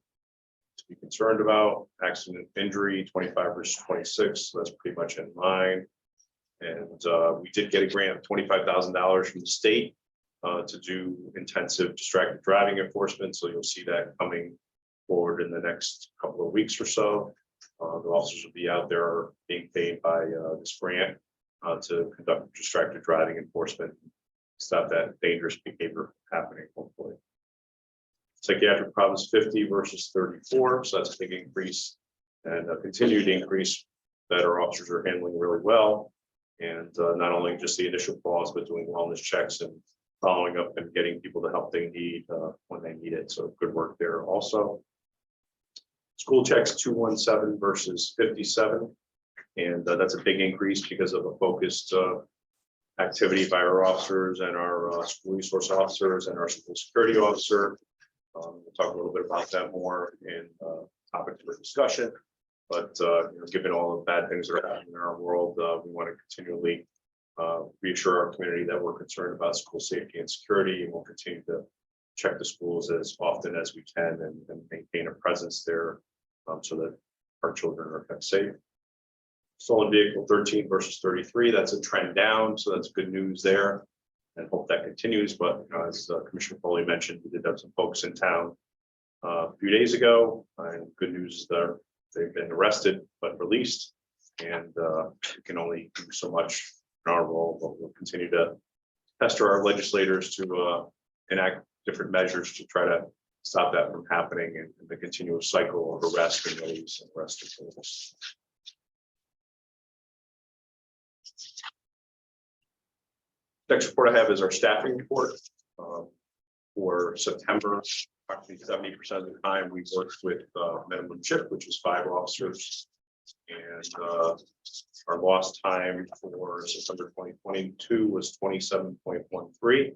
to be concerned about. Accident injury, 25 versus 26, so that's pretty much in line. And we did get a grant of $25,000 from the state to do intensive distracted driving enforcement, so you'll see that coming forward in the next couple of weeks or so. The officers will be out there being paid by this grant to conduct distracted driving enforcement, stop that dangerous behavior happening, hopefully. Psychiatric problems 50 versus 34, so that's a big increase and a continued increase that our officers are handling really well. And not only just the initial calls, but doing wellness checks and following up and getting people the help they need when they need it. So good work there also. School checks 217 versus 57. And that's a big increase because of a focused activity by our officers and our school resource officers and our school security officer. We'll talk a little bit about that more in topic for discussion. But given all the bad things that are happening in our world, we want to continually reassure our community that we're concerned about school safety and security, and we'll continue to check the schools as often as we can and maintain a presence there so that our children are kept safe. Stolen vehicle 13 versus 33, that's a trend down, so that's good news there, and hope that continues. But as Commissioner Foley mentioned, we did have some folks in town a few days ago, and good news is that they've been arrested but released, and we can only do so much in our role, but we'll continue to pester our legislators to enact different measures to try to stop that from happening and the continuous cycle of arrest and release and arrest and release. Next report I have is our staffing report for September. Approximately 70% of the time we worked with minimum shift, which is 5 officers, and our lost time for September 2022 was 27.13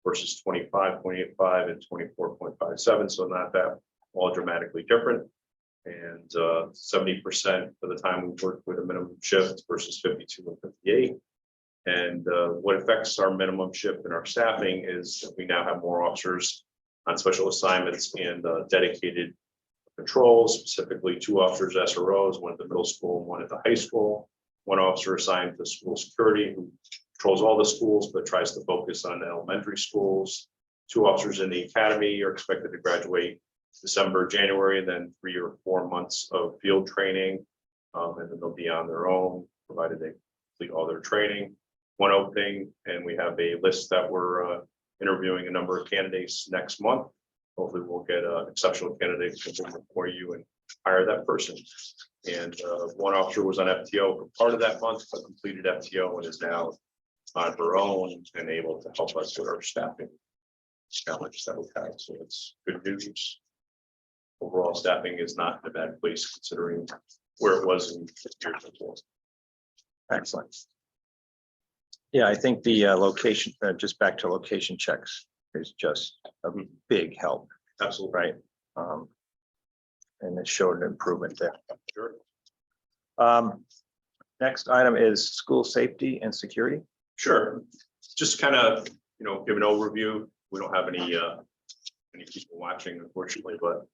versus 25.85 and 24.57, so not that all dramatically different. And 70% of the time we worked with a minimum shift versus 52 and 58. And what affects our minimum shift and our staffing is that we now have more officers on special assignments and dedicated patrols, specifically 2 officers SROs, one at the middle school, one at the high school, 1 officer assigned to school security who patrols all the schools but tries to focus on elementary schools. 2 officers in the academy are expected to graduate December, January, and then 3 or 4 months of field training, and then they'll be on their own provided they complete all their training. 1 opening, and we have a list that we're interviewing a number of candidates next month. Hopefully we'll get an exceptional candidate for you and hire that person. And 1 officer was on FTO for part of that month, but completed FTO and is now on her own and able to help us with our staffing challenges that we have. So it's good news. Overall staffing is not in a bad place considering where it was in years before. Excellent. Yeah, I think the location, just back to location checks is just a big help, Absolutely. right? And it showed an improvement there. Sure. Next item is school safety and security. Sure. Just kind of, give an overview. We don't have any people watching, unfortunately, but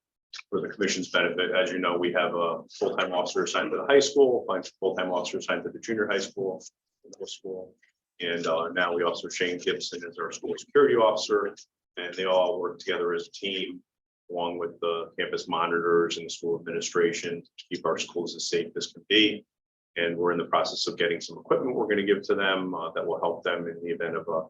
for the commission's benefit, as you know, we have a full-time officer assigned to the high school, a full-time officer assigned to the junior high school, middle school. And now we also Shane Gibson as our school security officer, and they all work together as a team, along with the campus monitors and the school administration to keep our schools as safe as can be. And we're in the process of getting some equipment we're going to give to them that will help them in the event of a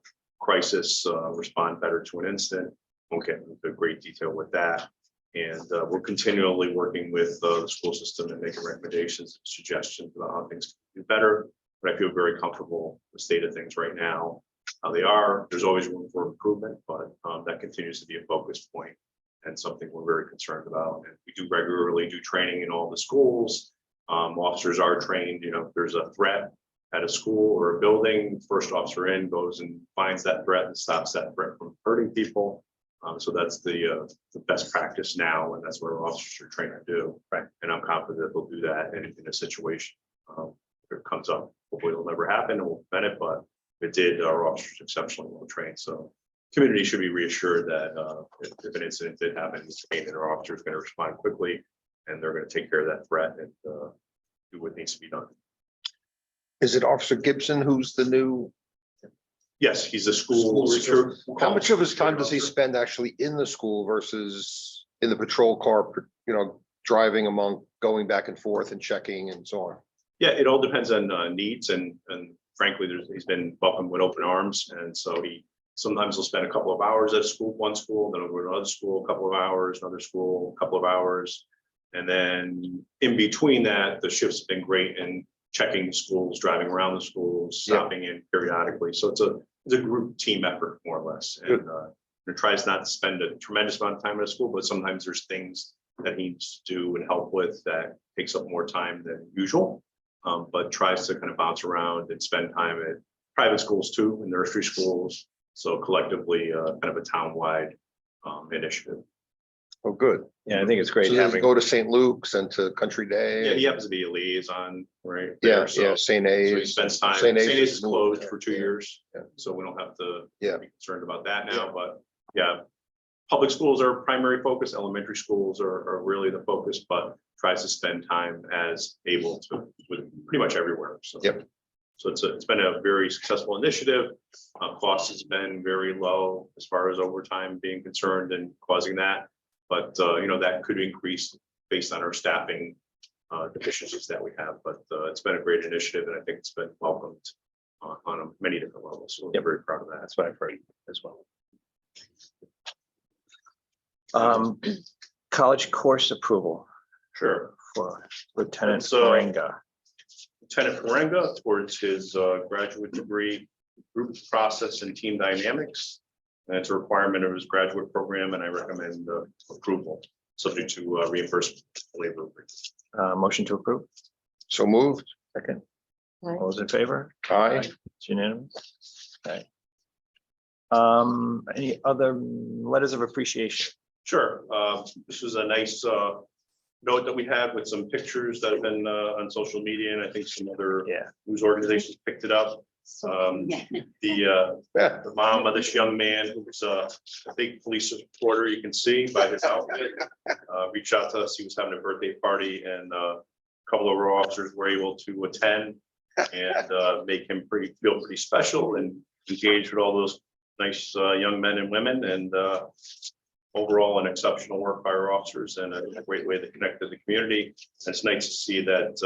crisis, respond better to an incident. Won't get into great detail with that. And we're continually working with the school system and making recommendations and suggestions about how things can do better. But I feel very comfortable with the state of things right now, how they are. There's always room for improvement, but that continues to be a focus point and something we're very concerned about. And we do regularly do training in all the schools. Officers are trained, if there's a threat at a school or a building, first officer in goes and finds that threat and stops that threat from hurting people. So that's the best practice now, and that's what our officers are trained to do. Right. And I'm confident they'll do that in a situation. If it comes up, hopefully it'll never happen and we'll prevent it, but if it did, our officers are exceptionally well trained. So community should be reassured that if an incident did happen, our officer is going to respond quickly, and they're going to take care of that threat and do what needs to be done. Is it Officer Gibson who's the new? Yes, he's a school security. How much of his time does he spend actually in the school versus in the patrol car, driving among, going back and forth and checking and so on? Yeah, it all depends on needs, and frankly, he's been welcomed with open arms, and so sometimes he'll spend a couple of hours at a school, one school, then over to another school, a couple of hours, another school, a couple of hours. And then in between that, the shift's been great in checking the schools, driving around the schools, stopping in periodically. So it's a group team effort, more or less. And it tries not to spend a tremendous amount of time at a school, but sometimes there's things that he needs to do and help with that takes up more time than usual. But tries to kind of bounce around and spend time at private schools too, and nursery schools. So collectively, kind of a town-wide initiative. Oh, good. Yeah, I think it's great So does he having, go to St. Luke's and to Country Day? Yeah, he happens to be a liaison, right? Yeah, there, so- yeah, St. So he A's. spends time, St. St. A's A's is is closed moved, for 2 yeah. years. Yeah. So we don't have to Yeah. be concerned about that now, but yeah. Public schools are primary focus, elementary schools are really the focus, but tries to spend time as able to with pretty much everywhere, so. Yep. So it's been a very successful initiative. Cost has been very low as far as overtime being concerned and causing that. But that could increase based on our staffing deficiencies that we have. But it's been a great initiative, and I think it's been welcomed on many different levels. So we're very proud of that. that's what I've heard as well. College course approval Sure. for Lieutenant So- Moringa. Lieutenant Ferenga towards his graduate degree, group process and team dynamics. And it's a requirement of his graduate program, and I recommend approval, subject to reimbursement labor. Motion to approve. So moved. Second. Aye. All those in favor? Aye. It's unanimous. Okay. Any other letters of appreciation? Sure. This was a nice note that we had with some pictures that have been on social media, and I think some other Yeah. news organizations picked it up. Yeah. The mom of this young man, who's a big police supporter, you can see by his outfit, reached out to us. He was having a birthday party, and a couple of our officers were able to attend and make him feel pretty special and engage with all those nice young men and women, and overall an exceptional work by our officers and a great way to connect to the community. And it's nice to see that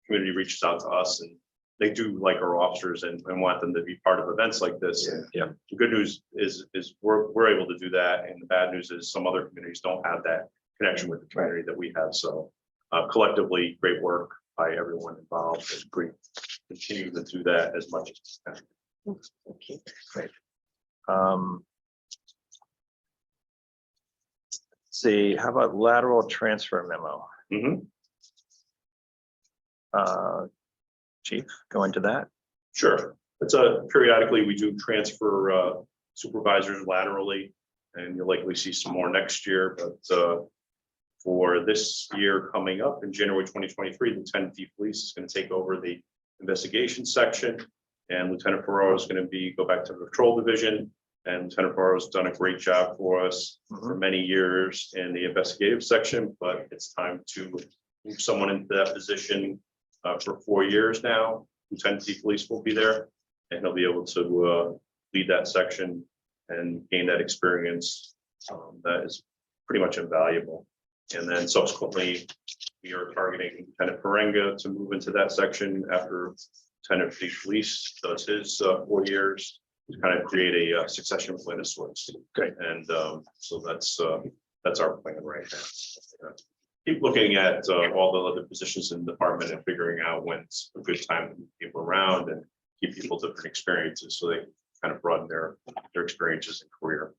community reaches out to us, and they do like our officers and want them to be part of events like this. Yeah. The good news is we're able to do that, and the bad news is some other communities don't have that connection with the community that we have. So collectively, great work by everyone involved, and great continue to do that as much as we can. Okay, great. Let's see, how about lateral transfer memo? Mhm. Chief, go into that. Sure. It's periodically we do transfer supervisors laterally, and you'll likely see some more next year. But for this year coming up in January 2023, Lieutenant DeFelice is going to take over the investigation section, and Lieutenant Ferraro is going to go back to the patrol division. And Lieutenant Ferraro has done a great job for us for many years in the investigative section, but it's time to move someone into that position for 4 years now. Lieutenant DeFelice will be there, and he'll be able to lead that section and gain that experience that is pretty much invaluable. And then subsequently, we are targeting Lieutenant Ferenga to move into that section after Lieutenant DeFelice does his 4 years, to kind of create a succession plan of sorts. Great. And so that's our plan right now. Keep looking at all the other positions in the department and figuring out when's a good time to move people around and give people different experiences, so they kind of broaden their experiences and career.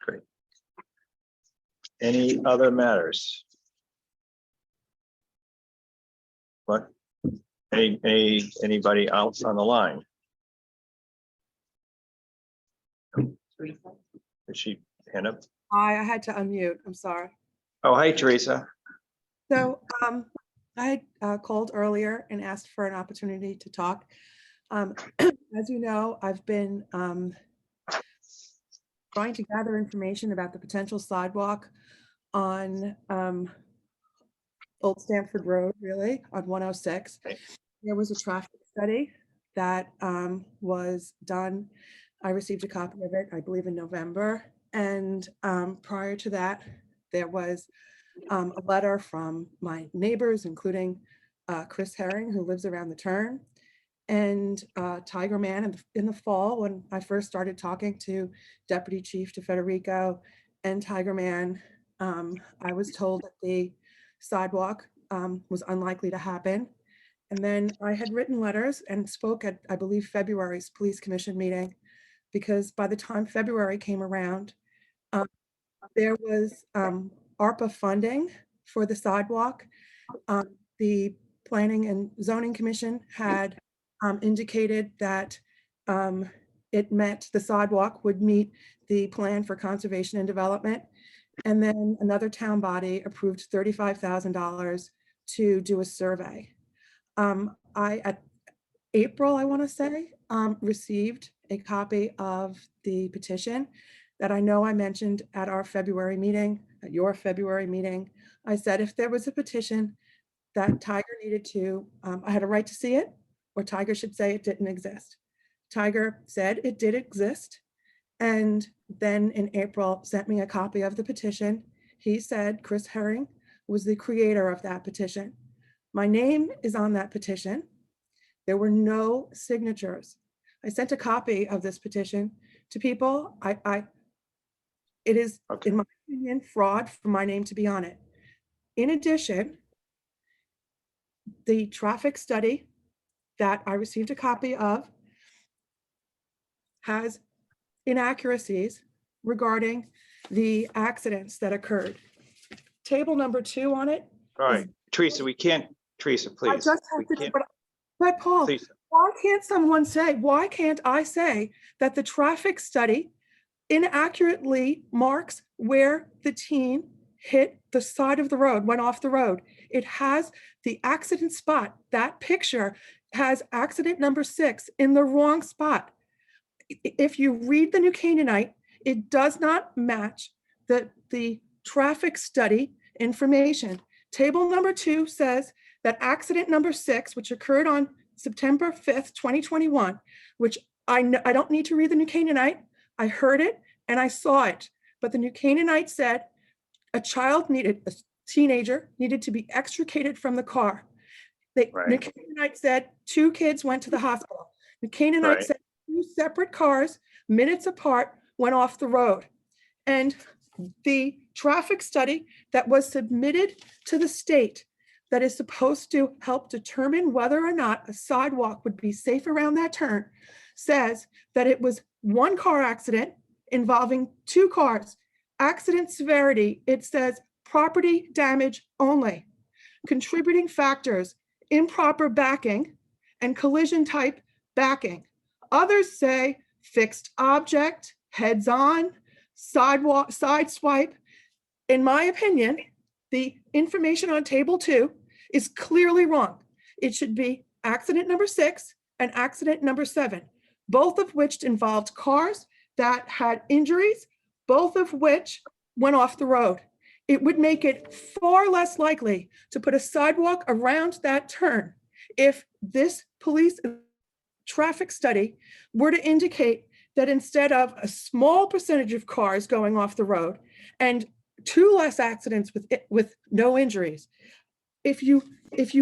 Great. Any other matters? What? Anybody else on the line? Teresa? Did she hand up? Hi, I had to unmute. I'm sorry. Oh, hi, Teresa. So I had called earlier and asked for an opportunity to talk. As you know, I've been trying to gather information about the potential sidewalk on Old Stamford Road, really, on 106. Okay. There was a traffic study that was done. I received a copy of it, I believe in November. And prior to that, there was a letter from my neighbors, including Chris Herring, who lives around the turn, and Tiger Man in the fall, when I first started talking to Deputy Chief DeFederico and Tiger Man, I was told that the sidewalk was unlikely to happen. And then I had written letters and spoke at, I believe, February's police commission meeting, because by the time February came around, there was ARPA funding for the sidewalk. The Planning and Zoning Commission had indicated that the sidewalk would meet the plan for conservation and development. And then another town body approved $35,000 to do a survey. At April, I want to say, received a copy of the petition that I know I mentioned at our February meeting, at your February meeting. I said if there was a petition that Tiger needed to, I had a right to see it, or Tiger should say it didn't exist. Tiger said it did exist, and then in April sent me a copy of the petition. He said Chris Herring was the creator of that petition. My name is on that petition. There were no signatures. I sent a copy of this petition to people. It is, in my opinion, fraud for my name to be on it. In addition, the traffic study that I received a copy of has inaccuracies regarding the accidents that occurred. Table number 2 on it. All right, Teresa, we can't, Teresa, I please. just We have to, can't- but Paul, please. why can't I say that the traffic study inaccurately marks where the teen hit the side of the road, went off the road? It has the accident spot. That picture has accident number 6 in the wrong spot. If you read the New Canaanite, it does not match the traffic study information. Table number 2 says that accident number 6, which occurred on September 5th, 2021, which I don't need to read the New Canaanite. I heard it and I saw it. But the New Canaanite said a teenager needed to be extricated from the car. New Right. Canaanite said 2 kids went to the hospital. New Canaanite Right. said 2 separate cars, minutes apart, went off the road. And the traffic study that was submitted to the state that is supposed to help determine whether or not a sidewalk would be safe around that turn says that it was 1 car accident involving 2 cars. Accident severity, it says property damage only. Contributing factors, improper backing and collision type backing. Others say fixed object, heads on, sidewalk, side swipe. In my opinion, the information on table 2 is clearly wrong. It should be accident number 6 and accident number 7, both of which involved cars that had injuries, both of which went off the road. It would make it far less likely to put a sidewalk around that turn if this police traffic study were to indicate that instead of a small percentage of cars going off the road and 2 less accidents with no injuries. If you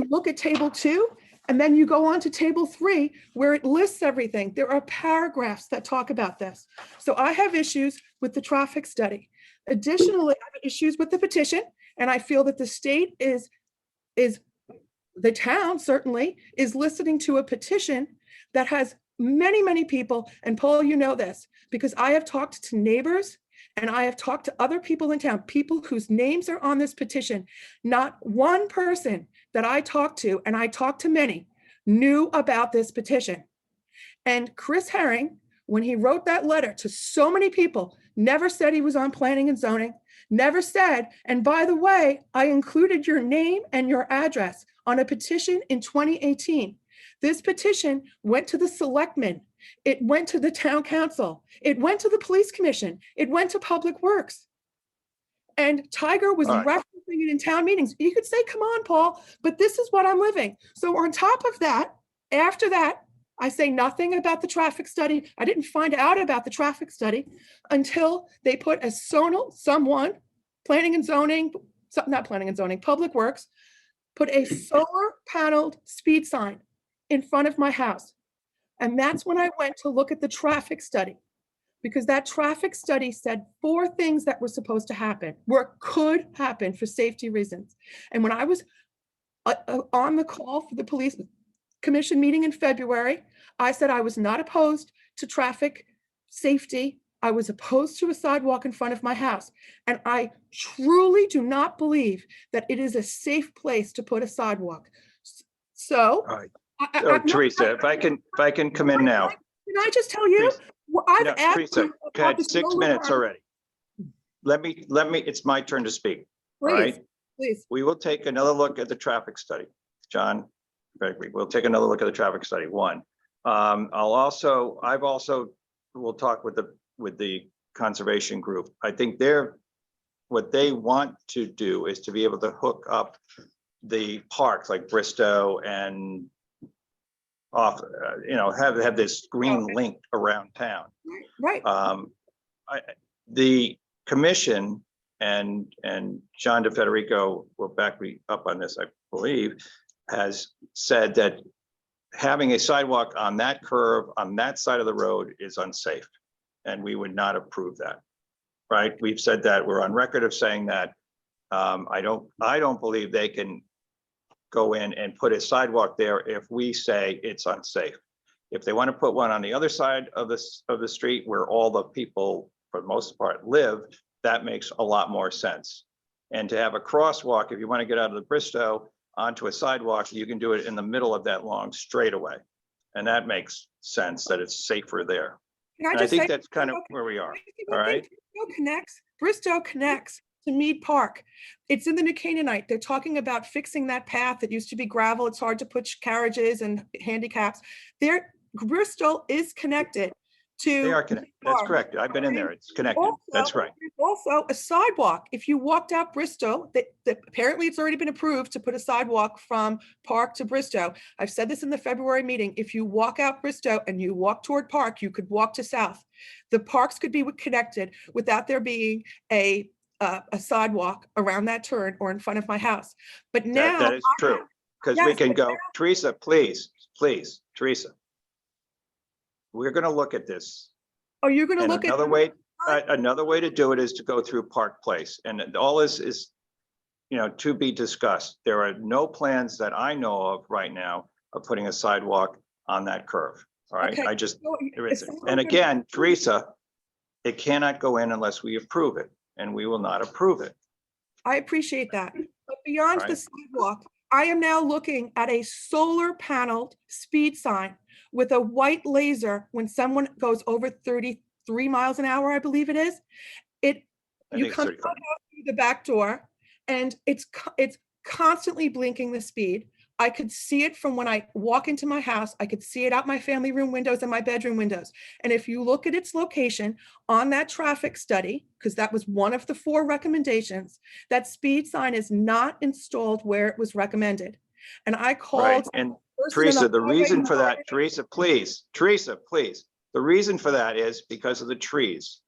look at table 2 and then you go on to table 3 where it lists everything, there are paragraphs that talk about this. So I have issues with the traffic study. Additionally, I have issues with the petition, and I feel that the state the town certainly is listening to a petition that has many, many people, and Paul, you know this, because I have talked to neighbors and I have talked to other people in town, people whose names are on this petition. Not one person that I talked to, and I talked to many, knew about this petition. And Chris Herring, when he wrote that letter to so many people, never said he was on planning and zoning, never said, and by the way, I included your name and your address on a petition in 2018. This petition went to the selectmen. It went to the town council. It went to the police commission. It went to Public Works. And Tiger was All right. referencing it in town meetings. You could say, come on, Paul, but this is what I'm living. So on top of that, after that, I say nothing about the traffic study. I didn't find out about the traffic study until they put a someone, planning and zoning, not planning and zoning, Public Works, put a solar paneled speed sign in front of my house. And that's when I went to look at the traffic study, because that traffic study said 4 things that were supposed to happen, or could happen for safety reasons. And when I was on the call for the police commission meeting in February, I said I was not opposed to traffic safety. I was opposed to a sidewalk in front of my house. And I truly do not believe that it is a safe place to put a sidewalk. So. All right. I'm So not- Teresa, if I can come in now. Can I just tell you? Teresa, Well, I've No, asked Teresa, you go about ahead, the 6 solar minutes panel. already. Let me, it's my turn to speak. All Please, right, please. we will take another look at the traffic study. John, Gregory, we'll take another look at the traffic study, one. I've also will talk with the conservation group. I think what they want to do is to be able to hook up the parks like Bristow and off, have this green link around town. Right. The commission and John DeFederico will back me up on this, I believe, has said that having a sidewalk on that curve, on that side of the road is unsafe. And we would not approve that, right? We've said that, we're on record of saying that. I don't believe they can go in and put a sidewalk there if we say it's unsafe. If they want to put one on the other side of the street where all the people, for the most part, live, that makes a lot more sense. And to have a crosswalk, if you want to get out of the Bristow onto a sidewalk, you can do it in the middle of that long straightaway. And that makes sense that it's safer there. Can And I just think say- that's kind of where we are. All right. Bristow connects to Mead Park. It's in the New Canaanite. They're talking about fixing that path that used to be gravel. It's hard to put carriages and handicaps. Bristol is connected to. They are connected. That's Park. correct. I've been in there. It's connected. That's Also, right. there's also a sidewalk. If you walked out Bristow, that apparently it's already been approved to put a sidewalk from Park to Bristow. I've said this in the February meeting. If you walk out Bristow and you walk toward Park, you could walk to South. The parks could be connected without there being a sidewalk around that turn or in front of my house. But now. That is true, because we Yes, can but go, Teresa, please, Teresa. We're gonna look at this. Oh, you're gonna And look at. another way to do it is to go through Park Place, and all this is, to be discussed. There are no plans that I know of right now of putting a sidewalk on that curve. All right, Okay, there isn't. And again, Teresa, it cannot go in unless we approve it, and we will not approve it. I appreciate that. But beyond the Right. sidewalk, I am now looking at a solar paneled speed sign with a white laser when someone goes over 33 miles an hour, I believe it is. I You think it's come 35. out through the back door and it's constantly blinking the speed. I could see it from when I walk into my house. I could see it out my family room windows and my bedroom windows. And if you look at its location on that traffic study, because that was one of the 4 recommendations, that speed sign is not installed where it was recommended. And I Right, called. and the person in Teresa, the highway reason for that, department. Teresa, please. The reason for that is because of the trees.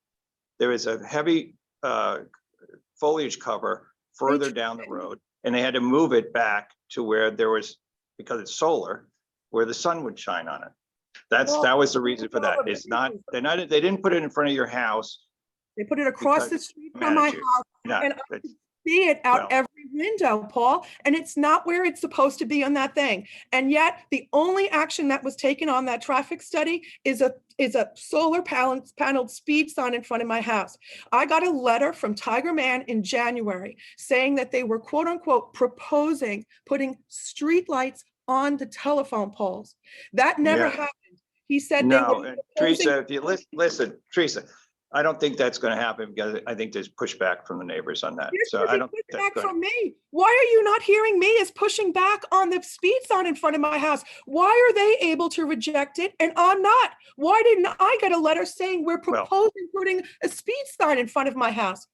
There is a heavy foliage cover further down the road, and they had to move it back to where there was, because it's solar, where the sun would shine on it. That was the reason for that. It's not, they didn't put it in front of your house. They put it across the because street from my manage it. house. No, And I it's- see it out Well- every window, Paul, and it's not where it's supposed to be on that thing. And yet the only action that was taken on that traffic study is a solar paneled speed sign in front of my house. I got a letter from Tiger Man in January saying that they were quote unquote proposing putting streetlights on the telephone poles. That never Yeah. happened. He said. they No, were and proposing- Teresa, if you listen, Teresa, I don't think that's gonna happen because I think there's pushback from the neighbors on that. You're So I pushing don't think that's back gonna. from me. Why are you not hearing me as pushing back on the speed sign in front of my house? Why are they able to reject it and I'm not? Why didn't I get a letter saying we're Well- proposing putting a speed sign in front of my house?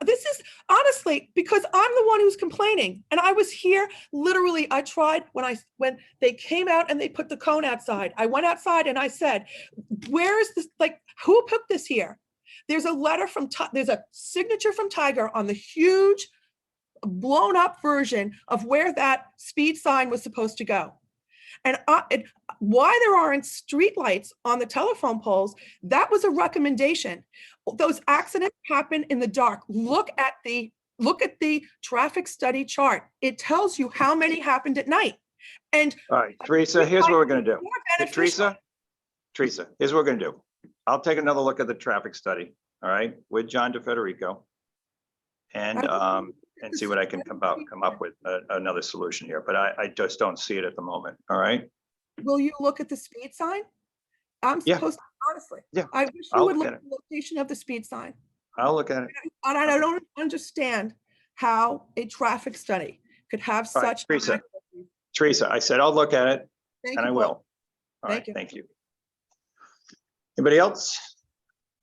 This is honestly because I'm the one who's complaining and I was here literally. I tried when they came out and they put the cone outside. I went outside and I said, where is this? Like, who put this here? There's a letter from, there's a signature from Tiger on the huge blown up version of where that speed sign was supposed to go. And why there aren't streetlights on the telephone poles, that was a recommendation. Those accidents happen in the dark. Look at the traffic study chart. It tells you how many happened at night. And All right, Teresa, here's what we're gonna do. more Hey, beneficial. Teresa, here's what we're gonna do. I'll take another look at the traffic study, all right, with John DeFederico. And see what I can come up with another solution here, but I just don't see it at the moment, all right? Will you look at the speed sign? I'm Yeah. supposed to, honestly. Yeah, I wish you I'll would look look at at the location of the speed sign. I'll look at it. And I don't understand how a traffic study could have All right, such. Teresa. Teresa, I said I'll look at it Thank and I you, will. Paul. All right, Thank you. thank you. Anybody else?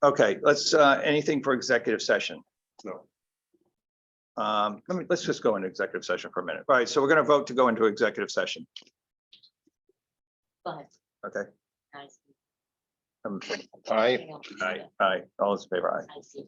Okay, let's, anything for executive session? No. Let's just go into executive session for a minute. All right, so we're gonna vote to go into executive session, Go ahead. okay? I see. Aye. Aye, all those in favor, aye. I see.